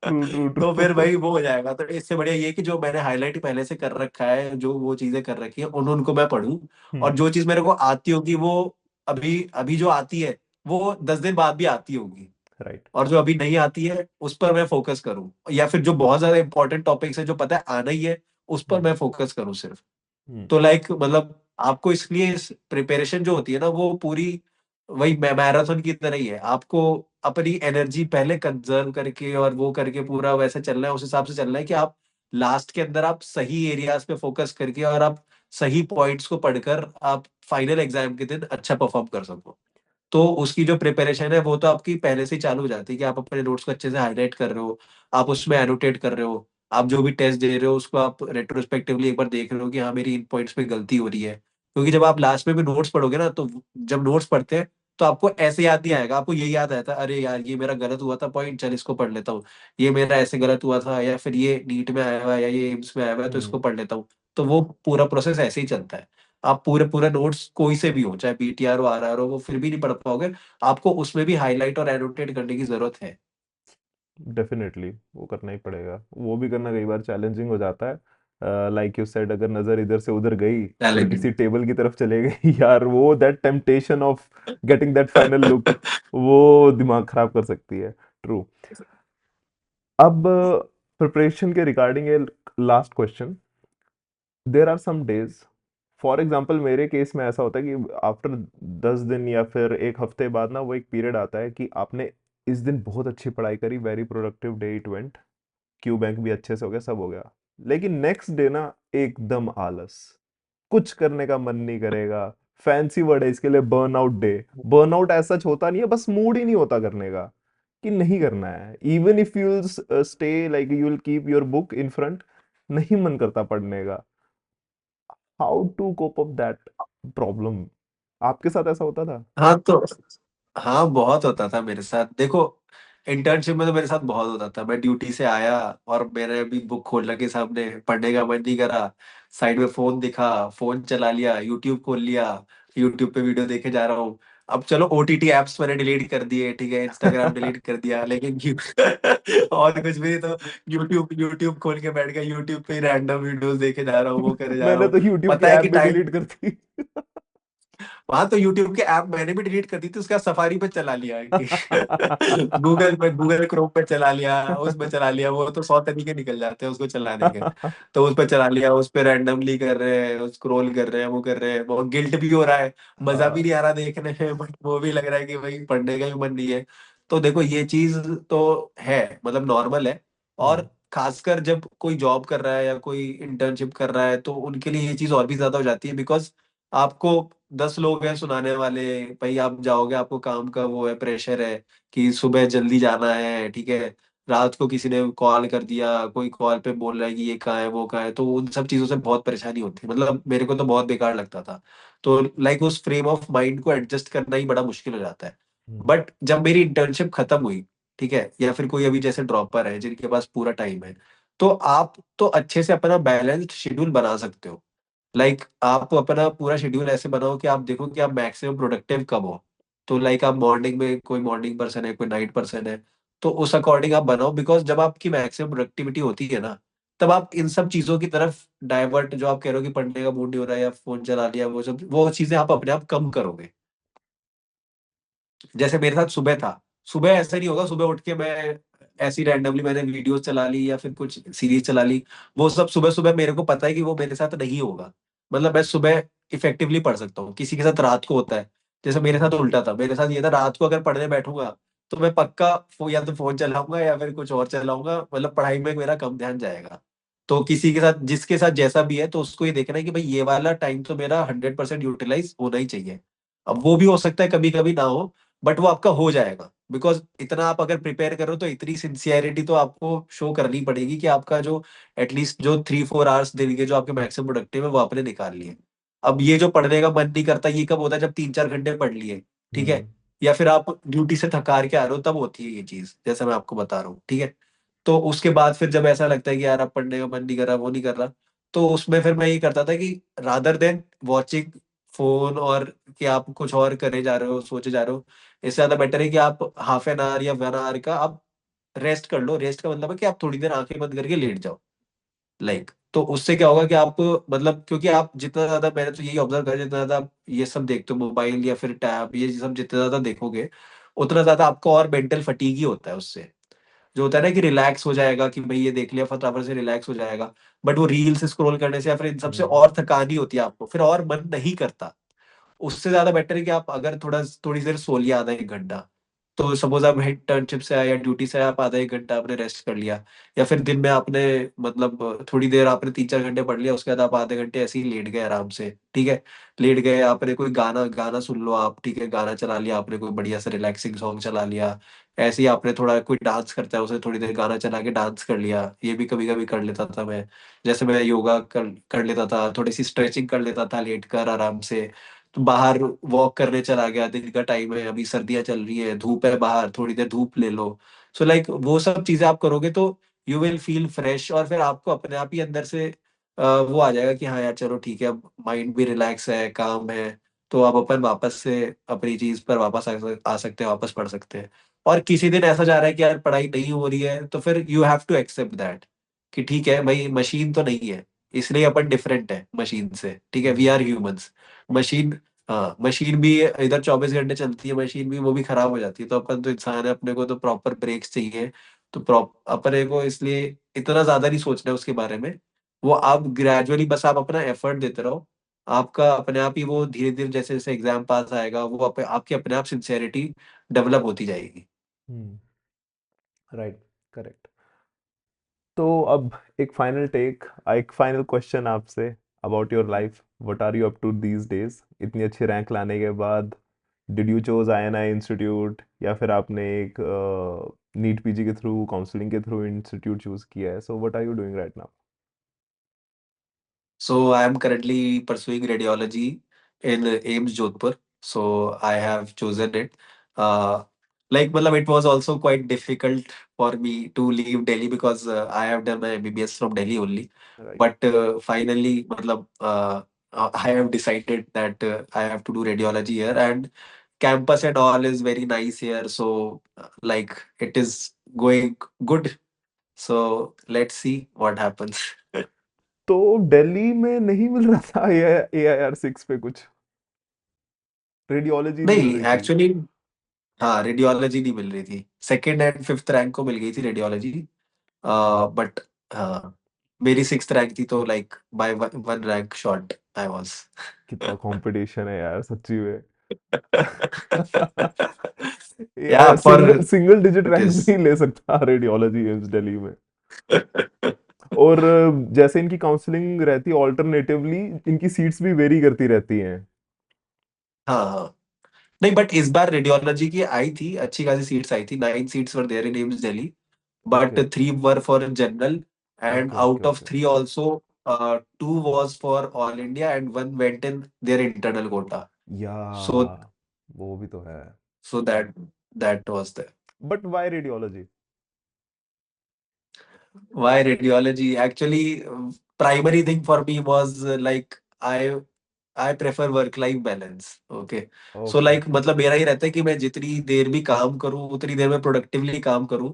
ट्रू ट्रू तो फिर ट्रू। भाई वो हो जाएगा। तो इससे बढ़िया ये कि जो मैंने हाईलाइट पहले से कर रखा है, जो वो चीजें कर रखी है उनको मैं पढूं। और हम्म। जो चीज मेरे को आती होगी वो अभी अभी जो आती है वो 10 दिन बाद भी आती होगी। राइट। और जो अभी नहीं आती है उस पर मैं फोकस करूं, या फिर जो बहुत ज्यादा इंपॉर्टेंट टॉपिक्स है जो पता है आना ही है, उस पर हम्म। मैं फोकस करूं सिर्फ। हम्म। तो लाइक मतलब आपको इसलिए प्रिपरेशन जो होती है ना वो पूरी वही मैराथन की तरह ही है। आपको अपनी एनर्जी पहले कंजर्व करके और वो करके पूरा वैसे चलना है, उस हिसाब से चलना है कि आप लास्ट के अंदर आप सही एरियाज पे फोकस करके और आप सही पॉइंट्स को पढ़कर आप फाइनल एग्जाम के दिन अच्छा परफॉर्म कर सको। तो उसकी जो प्रिपरेशन है वो तो आपकी पहले से ही चालू हो जाती है कि आप अपने नोट्स को अच्छे से हाईलाइट कर रहे हो, आप उसमें एनोटेट कर रहे हो, आप जो भी टेस्ट दे रहे हो उसको आप रेट्रोस्पेक्टिवली एक बार देख रहे हो कि हाँ मेरी इन पॉइंट्स पे गलती हो रही है। क्योंकि जब आप लास्ट में भी नोट्स पढ़ोगे ना, तो जब नोट्स पढ़ते हैं तो आपको ऐसे याद नहीं आएगा, आपको यही याद आता है अरे यार ये मेरा गलत हुआ था पॉइंट, चल इसको पढ़ लेता हूँ। ये मेरा ऐसे गलत हुआ था, या फिर ये नीट में आया हुआ है या ये एम्स में आया हुआ है तो इसको हम्म। पढ़ लेता हूँ। तो वो पूरा प्रोसेस ऐसे ही चलता है। आप पूरे पूरे नोट्स कोई से भी हो, चाहे बीटीआर हो आरआर हो, वो फिर भी नहीं पढ़ पाओगे। आपको उसमें भी हाईलाइट और एनोटेट करने की जरूरत है। डेफिनेटली वो करना ही पड़ेगा, वो भी करना कई बार चैलेंजिंग हो जाता है। लाइक यू सेड, अगर नजर इधर से उधर गई और चैलेंजिंग। किसी टेबल की तरफ चले गई यार, वो that temptation of getting that final look, वो दिमाग खराब कर सकती है। ट्रू। अब प्रिपरेशन के regarding a last question, there are some days, for example मेरे केस में ऐसा होता है कि आफ्टर 10 दिन या फिर एक हफ्ते बाद ना वो एक पीरियड आता है कि आपने इस दिन बहुत अच्छी पढ़ाई करी, very productive day it went, Q bank भी अच्छे से हो गया, सब हो गया, लेकिन नेक्स्ट डे ना एकदम आलस, कुछ करने का मन नहीं करेगा। फैंसी वर्ड है इसके लिए, बर्नआउट डे। बर्नआउट ऐसा सच होता नहीं है, बस मूड ही नहीं होता करने का, कि नहीं करना है। Even if you stay like you will keep your book in front, नहीं मन करता पढ़ने का। How to cope up that problem? आपके साथ ऐसा होता था? हाँ तो हाँ बहुत होता था मेरे साथ। देखो इंटर्नशिप में तो मेरे साथ बहुत होता था। मैं ड्यूटी से आया और मैंने अभी बुक खोल के सामने, पढ़ने का मन नहीं करा, साइड में फोन दिखा, फोन चला लिया, यूट्यूब खोल लिया, यूट्यूब पे वीडियो देखे जा रहा हूँ। अब चलो ओटीटी एप्स मैंने डिलीट कर दिए, ठीक है, इंस्टाग्राम डिलीट कर दिया, लेकिन और कुछ भी नहीं। तो यूट्यूब यूट्यूब खोल के बैठ गया, यूट्यूब पे रैंडम वीडियोस देखे जा रहा हूँ, वो करे जा रहा मैंने हूँ। तो यूट्यूब की पता है ऐप कि भी टाइम डिलीट कर दी। वहां तो यूट्यूब के ऐप मैंने भी डिलीट कर दी थी, उसका सफारी पे चला लिया कि गूगल पे, गूगल क्रोम पे चला लिया, उस पे चला लिया, वो तो 100 तरीके निकल जाते हैं उसको चलाने के। तो उस पे चला लिया, उस पे रैंडमली कर रहे हैं, स्क्रॉल कर रहे हैं, वो कर रहे हैं, वो गिल्ट भी हो रहा है, मजा भी हाँ। नहीं आ रहा देखने में, बट वो भी लग रहा है कि भाई पढ़ने का भी मन नहीं है। तो देखो ये चीज तो है, मतलब नॉर्मल है। और हम्म। खासकर जब कोई जॉब कर रहा है या कोई इंटर्नशिप कर रहा है तो उनके लिए ये चीज और भी ज्यादा हो जाती है। बिकॉज आपको 10 लोग हैं सुनाने वाले, भाई आप जाओगे, आपको काम का वो है, प्रेशर है कि सुबह जल्दी जाना है, ठीक है, रात को किसी ने कॉल कर दिया, कोई कॉल पे बोल रहा है कि ये कहाँ है वो कहाँ है, तो उन सब चीजों से बहुत परेशानी होती है। मतलब मेरे को तो बहुत बेकार लगता था। तो लाइक उस फ्रेम ऑफ माइंड को एडजस्ट करना ही बड़ा मुश्किल हो जाता है। हम्म। बट जब मेरी इंटर्नशिप खत्म हुई ठीक है, या फिर कोई अभी जैसे ड्रॉपर है जिनके पास पूरा टाइम है, तो आप तो अच्छे से अपना बैलेंस्ड शेड्यूल बना सकते हो। लाइक आप अपना पूरा शेड्यूल ऐसे बनाओ कि आप देखो कि आप मैक्सिमम प्रोडक्टिव कब हो। तो लाइक आप मॉर्निंग में, कोई मॉर्निंग पर्सन है, कोई नाइट पर्सन है, तो उस अकॉर्डिंग आप बनाओ। बिकॉज जब आपकी मैक्सिमम प्रोडक्टिविटी होती है ना, तब आप इन सब चीजों की तरफ डाइवर्ट, जो आप कह रहे हो कि पढ़ने का मूड नहीं हो रहा है या फोन चला लिया, वो चीजें आप अपने आप कम करोगे। जैसे मेरे साथ सुबह था, सुबह ऐसा नहीं होगा सुबह उठ के मैं ऐसी रैंडमली मैंने वीडियोस चला ली या फिर कुछ सीरीज चला ली। वो सब सुबह सुबह मेरे को पता है कि वो मेरे साथ नहीं होगा। मतलब मैं सुबह इफेक्टिवली पढ़ सकता हूँ, किसी के साथ रात को होता है। जैसे मेरे साथ उल्टा था, मेरे साथ ये था, रात को अगर पढ़ने बैठूंगा तो मैं पक्का या तो फोन चलाऊंगा या फिर कुछ और चलाऊंगा, मतलब पढ़ाई में मेरा कम ध्यान जाएगा। तो किसी के साथ, जिसके साथ जैसा भी है, तो उसको ये देखना है कि भाई ये वाला टाइम तो मेरा 100% यूटिलाइज होना ही चाहिए। अब वो भी हो सकता है कभी कभी ना हो, बट वो आपका हो जाएगा। बिकॉज इतना आप अगर प्रिपेयर करो तो इतनी सिंसियरिटी तो आपको शो करनी पड़ेगी कि आपका जो एटलीस्ट जो 3-4 आवर्स दिन के जो आपके मैक्सिमम प्रोडक्टिव है वो आपने निकाल लिए। अब ये जो पढ़ने का मन नहीं करता, ये कब होता है? जब 3-4 घंटे पढ़ लिए, ठीक है, हम्म। या फिर आप ड्यूटी से थकार के आ रहे हो, तब होती है ये चीज, जैसा मैं आपको बता रहा हूँ, ठीक है। तो उसके बाद फिर जब ऐसा लगता है कि यार अब पढ़ने का मन नहीं कर रहा, वो नहीं कर रहा, तो उसमें फिर मैं ये करता था कि रादर देन वॉचिंग फोन और कि आप कुछ और करे जा रहे हो, सोचे जा रहे हो, इससे ज्यादा बेटर है कि आप हाफ एन आवर या 1 आवर का आप रेस्ट कर लो। रेस्ट का मतलब है कि आप थोड़ी देर आंखें बंद करके लेट जाओ। लाइक तो उससे क्या होगा कि आप, मतलब क्योंकि आप जितना ज्यादा, मैंने तो यही ऑब्जर्व करा, जितना ज्यादा आप ये सब देखते हो मोबाइल या फिर टैब, ये सब जितना ज्यादा देखोगे, उतना ज्यादा आपको और मेंटल फटीग ही होता है उससे। जो होता है ना कि रिलैक्स हो जाएगा कि भाई ये देख लिया, फटाफट से रिलैक्स हो जाएगा। बट वो रील्स स्क्रॉल करने से या फिर इन सबसे हम्म। और थकान ही होती है आपको, फिर और मन नहीं करता। उससे ज्यादा बेटर है कि आप अगर थोड़ी देर सो लिया, आधा 1 घंटा। तो सपोज आप इंटर्नशिप से आए या ड्यूटी से आए, आप आधा 1 घंटा आपने रेस्ट कर लिया, या फिर दिन में आपने, मतलब थोड़ी देर आपने 3-4 घंटे पढ़ लिया, उसके बाद आप आधे घंटे ऐसे ही लेट गए आराम से, ठीक है। लेट गए, आपने कोई गाना गाना सुन लो आप, ठीक है, गाना चला लिया आपने, कोई बढ़िया सा रिलैक्सिंग सॉन्ग चला लिया। ऐसे ही आपने थोड़ा, कोई डांस करता है उसे थोड़ी देर गाना चला के डांस कर लिया, ये भी कभी कभी कर लेता था मैं। जैसे मैं योगा कर लेता था, थोड़ी सी स्ट्रेचिंग कर लेता था लेट कर आराम से। तो बाहर वॉक करने चला गया, दिन का टाइम है, अभी सर्दियां चल रही है, धूप है बाहर, थोड़ी देर धूप ले लो। सो लाइक वो सब चीजें आप करोगे तो यू विल फील फ्रेश, और फिर आपको अपने आप ही अंदर से वो आ जाएगा कि हाँ यार चलो ठीक है, अब माइंड भी रिलैक्स है, काम है। तो आप अपन वापस से अपनी चीज पर वापस आ सकते हैं, वापस पढ़ सकते हैं। और किसी दिन ऐसा जा रहा है कि यार पढ़ाई नहीं हो रही है, तो फिर you have to accept that कि ठीक है भाई, मशीन तो नहीं है, इसलिए अपन डिफरेंट है मशीन से, ठीक है, we hmm. Are humans. Machine, हाँ मशीन भी इधर 24 घंटे चलती है, मशीन भी वो भी खराब हो जाती है, तो अपन तो इंसान है, अपने को तो प्रॉपर ब्रेक्स चाहिए। तो अपने को इसलिए इतना ज्यादा नहीं सोचना है उसके बारे में। वो आप ग्रेजुअली बस आप अपना एफर्ट देते रहो, आपका अपने आप ही वो धीरे धीरे जैसे जैसे एग्जाम पास आएगा, वो आपकी अपने आप सिंसेरिटी डेवलप होती जाएगी। हम्म। राइट। करेक्ट। तो अब एक फाइनल क्वेश्चन आपसे about your life. What are you up to these days इतनी अच्छी रैंक लाने के बाद? Did you choose INI institute, या फिर आपने एक नीट पीजी के थ्रू, काउंसलिंग के थ्रू इंस्टीट्यूट चूज किया है? So what are you doing right now? So I am currently pursuing radiology in AIMS Jodhpur. So I have chosen it. Uh, like, matlab, it was also quite difficult for me to leave Delhi because I have done my MBBS from Delhi only. Right. But finally, matlab, I have decided that I have to do radiology here, and campus and all is very nice here. So like it is going good. So let's see what happens. तो दिल्ली में नहीं मिल रहा था AIR 6 पे कुछ? Radiology नहीं मिल नहीं रही थी? एक्चुअली, हाँ रेडियोलॉजी नहीं मिल रही थी, सेकंड एंड फिफ्थ रैंक को मिल गई थी रेडियोलॉजी। बट हाँ, मेरी सिक्स्थ रैंक थी, तो like by one rank short I was. कितना कंपटीशन है यार सच्ची में। या यार for single digit it rank is. नहीं ले सकता रेडियोलॉजी एम्स दिल्ली में। और जैसे इनकी काउंसलिंग रहती है ऑल्टरनेटिवली, इनकी सीट्स भी वेरी करती रहती हैं। हाँ हाँ, नहीं बट इस बार रेडियोलॉजी की आई थी, अच्छी खासी सीट्स आई थी, 9 seats were there in AIIMS Delhi, but okay 3 were for general, and okay okay out of okay. 3 also 2 was for all India and 1 went in their internal quota. या So वो भी तो है। so that was there. But why radiology? Why radiology? Actually, primary thing for me was like I prefer work life balance. Okay, so Okay. Like मतलब मेरा ही रहता है कि मैं जितनी देर भी काम करूँ उतनी देर में प्रोडक्टिवली काम करूँ.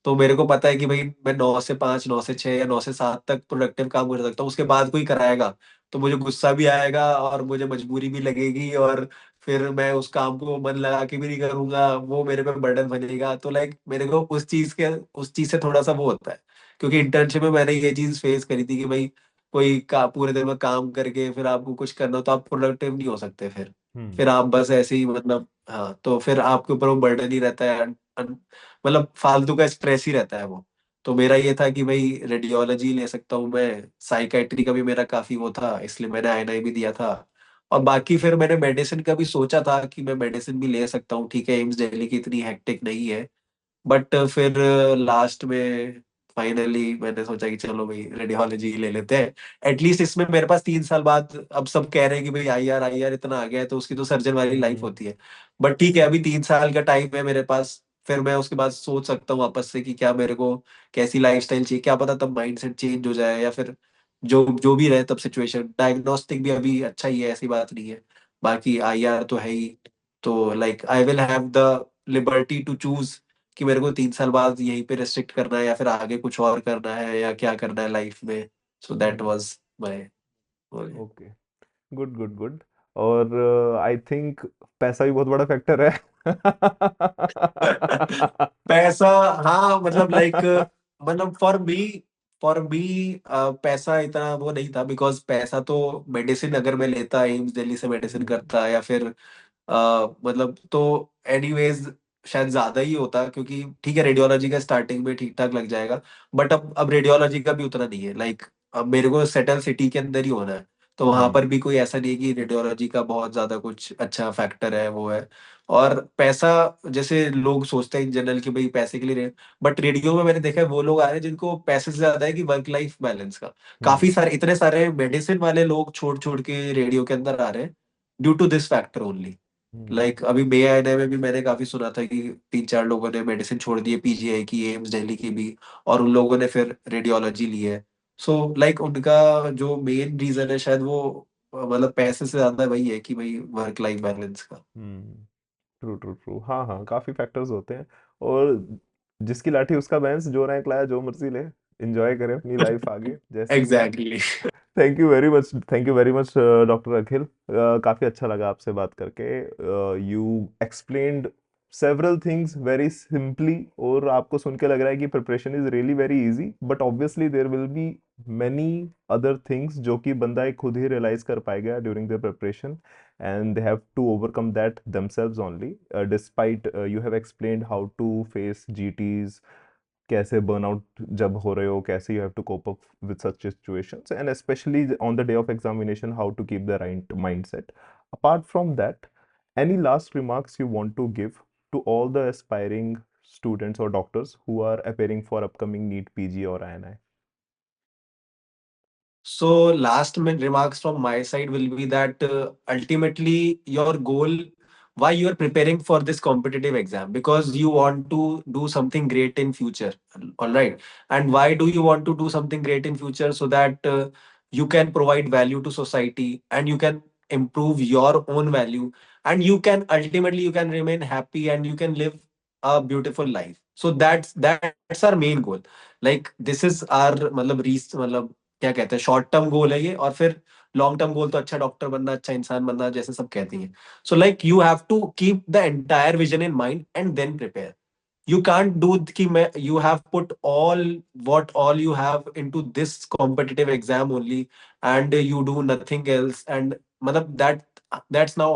तो मेरे को पता है कि भाई मैं 9 से 5, 9 से 6 या 9 से 7 तक प्रोडक्टिव काम कर सकता हूँ. उसके बाद कोई कराएगा तो मुझे गुस्सा भी आएगा और मुझे मजबूरी भी लगेगी, और फिर मैं उस काम को मन लगा के भी नहीं करूंगा, वो मेरे पे बर्डन बनेगा. तो लाइक मेरे को उस चीज से थोड़ा सा वो होता है, क्योंकि इंटर्नशिप में मैंने ये चीज फेस करी थी कि भाई कोई का पूरे दिन में काम करके फिर आपको कुछ करना हो तो आप प्रोडक्टिव नहीं हो सकते. हम्म. फिर आप बस ऐसे ही मतलब, हाँ, तो फिर आपके ऊपर वो बर्डन ही रहता है. मतलब फालतू का स्ट्रेस ही रहता है वो. तो मेरा ये था कि भाई रेडियोलॉजी ले सकता हूँ मैं. साइकेट्री का भी मेरा काफी वो था, इसलिए मैंने आईएनआई भी दिया था. और बाकी फिर मैंने मेडिसिन का भी सोचा था कि मैं मेडिसिन भी ले सकता हूँ. ठीक है, एम्स दिल्ली की इतनी हेक्टिक नहीं है. बट फिर लास्ट में फाइनली मैंने सोचा कि चलो भाई रेडियोलॉजी ले लेते हैं. एटलीस्ट इसमें मेरे पास 3 साल बाद, अब सब कह रहे हैं कि भाई आईआर आईआर इतना आ गया है तो उसकी तो सर्जन वाली लाइफ हम्म. होती है. बट ठीक है, अभी 3 साल का टाइम है मेरे पास. फिर मैं उसके बाद सोच सकता हूँ वापस से कि क्या मेरे को कैसी लाइफस्टाइल चाहिए. क्या पता तब माइंडसेट चेंज हो जाए, या फिर जो जो भी रहे तब सिचुएशन. डायग्नोस्टिक भी अभी अच्छा ही है, ऐसी बात नहीं है. बाकी आईआर तो है ही. तो like I will have the liberty to choose कि मेरे को 3 साल बाद यहीं पे रेस्ट्रिक्ट करना है या फिर आगे कुछ और करना है या क्या करना है लाइफ में. So that hmm. Was my goal. Okay. Good good good. और आई थिंक पैसा भी बहुत बड़ा फैक्टर है. पैसा, हाँ, मतलब लाइक मतलब फॉर मी पैसा इतना वो नहीं था. बिकॉज पैसा तो मेडिसिन अगर मैं लेता, एम्स दिल्ली से मेडिसिन हम्म. करता या फिर मतलब तो एनीवेज शायद ज्यादा ही होता, क्योंकि ठीक है रेडियोलॉजी का स्टार्टिंग में ठीक ठाक लग जाएगा. बट अब रेडियोलॉजी का भी उतना नहीं है. लाइक अब मेरे को सेटल सिटी के अंदर ही होना है. तो वहां हम्म. पर भी कोई ऐसा नहीं है कि रेडियोलॉजी का बहुत ज्यादा कुछ अच्छा फैक्टर है वो है. और पैसा, जैसे लोग सोचते हैं इन जनरल कि भाई पैसे के लिए बट रेडियो में मैंने देखा है वो लोग आ रहे हैं जिनको पैसे से ज्यादा है कि वर्क लाइफ बैलेंस का. हम्म. काफी सारे, इतने सारे मेडिसिन वाले लोग छोड़ छोड़ के रेडियो के अंदर आ रहे हैं due to this factor only. Hmm. Like अभी मे आईने में भी मैंने काफी सुना था कि 3-4 लोगों ने मेडिसिन छोड़ दी है, पीजीआई की, एम्स दिल्ली की भी, और उन लोगों ने फिर रेडियोलॉजी ली है. सो लाइक उनका जो मेन रीजन है शायद वो मतलब पैसे से ज्यादा वही है कि भाई वर्क लाइफ बैलेंस का. हम्म. True true true. हाँ हाँ, काफी फैक्टर्स होते हैं. और जिसकी लाठी उसका भैंस, जो रैंक लाया जो मर्जी ले, एंजॉय करे अपनी लाइफ आगे जैसी भी है. Exactly. Thank you very much, thank you very much doctor Akhil. काफी अच्छा लगा आपसे बात करके. You explained several things very simply, और आपको सुन के लग रहा है कि preparation is really very easy, but obviously there will be many other things जो कि बंदा एक खुद ही रियलाइज कर पाएगा during the preparation, and they have to overcome that themselves only. Despite you have explained how to face GTs, कैसे burnout जब हो रहे हो, कैसे you have to cope up with such situations, and especially on the day of examination, how to keep the right mindset. Apart from that, any last remarks you want to give to all the aspiring students or doctors who are appearing for upcoming NEET, PG or INI? So last minute remarks from my side will be that ultimately your goal, why you are preparing for this competitive exam, because you want to do something great in future. All right. And why do you want to do something great in future? So that you can provide value to society and you can improve your own value, and you can ultimately you can remain happy and you can live a beautiful life. So that's our main goal. Like this is our मतलब क्या कहते हैं, short term goal है ये. और फिर long term goal तो अच्छा डॉक्टर बनना, अच्छा इंसान बनना, जैसे सब कहती हैं. So like you have to keep the entire vision in mind and then prepare. You can't do कि मैं you have put all you have into this competitive exam only, and you do nothing else, and मतलब that's now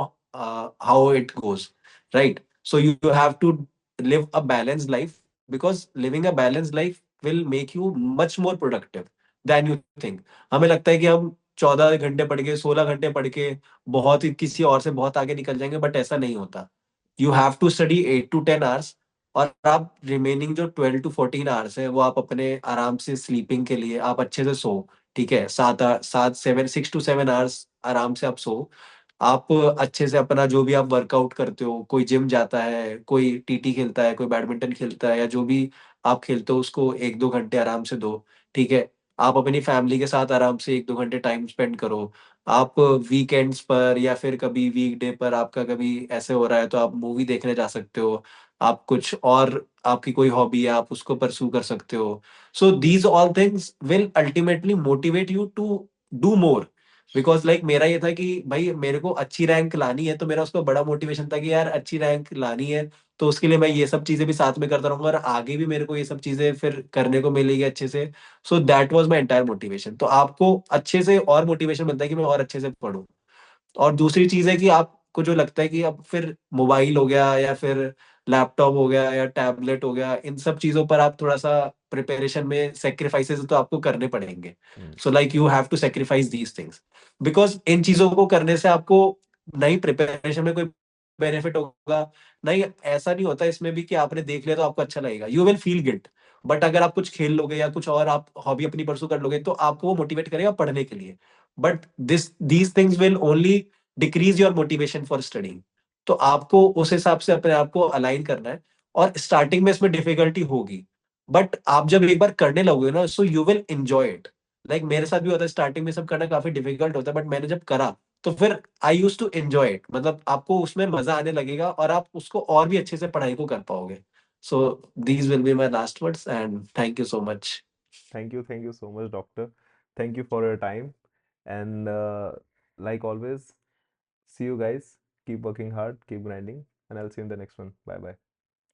how it goes, right? So you have to live a balanced life, because living a balanced life will make you much more productive than you think. हमें लगता है कि हम 14 घंटे पढ़ के, 16 घंटे पढ़ के बहुत ही किसी और से बहुत आगे निकल जाएंगे, बट ऐसा नहीं होता. You have to study 8 to 10 hours, और आप रिमेनिंग जो 12 to 14 आवर्स है वो आप अपने आराम से स्लीपिंग के लिए आप अच्छे से सो. ठीक है, 7 7 7 6 to 7 आवर्स आराम से आप सो. आप अच्छे से अपना जो भी आप वर्कआउट करते हो, कोई जिम जाता है, कोई टीटी खेलता है, कोई बैडमिंटन खेलता है, या जो भी आप खेलते हो उसको 1-2 घंटे आराम से दो, ठीक है? आप अपनी फैमिली के साथ आराम से 1-2 घंटे टाइम स्पेंड करो। आप वीकेंड्स पर या फिर कभी वीकडे पर आपका कभी ऐसे हो रहा है तो आप मूवी देखने जा सकते हो। आप कुछ और आपकी कोई हॉबी है, आप उसको परस्यू कर सकते हो। So these all things will ultimately motivate you to do more. Because like मेरा ये था कि भाई मेरे को अच्छी रैंक लानी है, तो मेरा उसमें बड़ा मोटिवेशन था कि यार अच्छी रैंक लानी है, तो उसके लिए मैं ये सब चीज़ें भी साथ में करता रहूँगा और आगे भी मेरे को ये सब चीज़ें फिर करने को मिलेगी अच्छे से। So that was my entire motivation. तो आपको अच्छे से और मोटिवेशन मिलता है कि मैं और अच्छे से पढूँ। और दूसरी चीज़ है कि आपको जो लगता है कि अब फिर मोबाइल हो गया या फिर लैपटॉप हो गया या टैबलेट हो गया, इन सब चीज़ों पर आप थोड़ा-सा प्रिपरेशन में सैक्रिफाइसेज़ तो आपको करने पड़ेंगे। Hmm, so like you have to sacrifice these things. Because इन चीज़ों को करने से आपको ना ही प्रिपरेशन में कोई बेनिफिट होगा, ना ही ऐसा नहीं होता इसमें भी कि आपने देख लिया तो आपको अच्छा लगेगा। You will feel guilt. But अगर आप कुछ खेल लोगे या कुछ और आप हॉबी अपनी परस्यू कर लोगे, तो आपको वो मोटिवेट करेगा पढ़ने के लिए। But these things will only decrease your motivation for studying। तो आपको उस हिसाब से अपने आप को अलाइन करना है। और स्टार्टिंग में इसमें डिफिकल्टी होगी, बट आप जब एक बार करने लगोगे ना, so you will enjoy it. Like मेरे साथ भी होता है, स्टार्टिंग में सब करना काफी डिफिकल्ट होता है, बट मैंने जब करा तो फिर आई यूज टू एंजॉय इट। मतलब आपको उसमें मजा आने लगेगा और आप उसको और भी अच्छे से पढ़ाई को कर पाओगे। So these will be my last words and thank you so much. thank you so much, doctor. Thank you for your time. And like always, see you guys. Keep working hard, keep grinding, and I'll see you in the next one. Bye bye.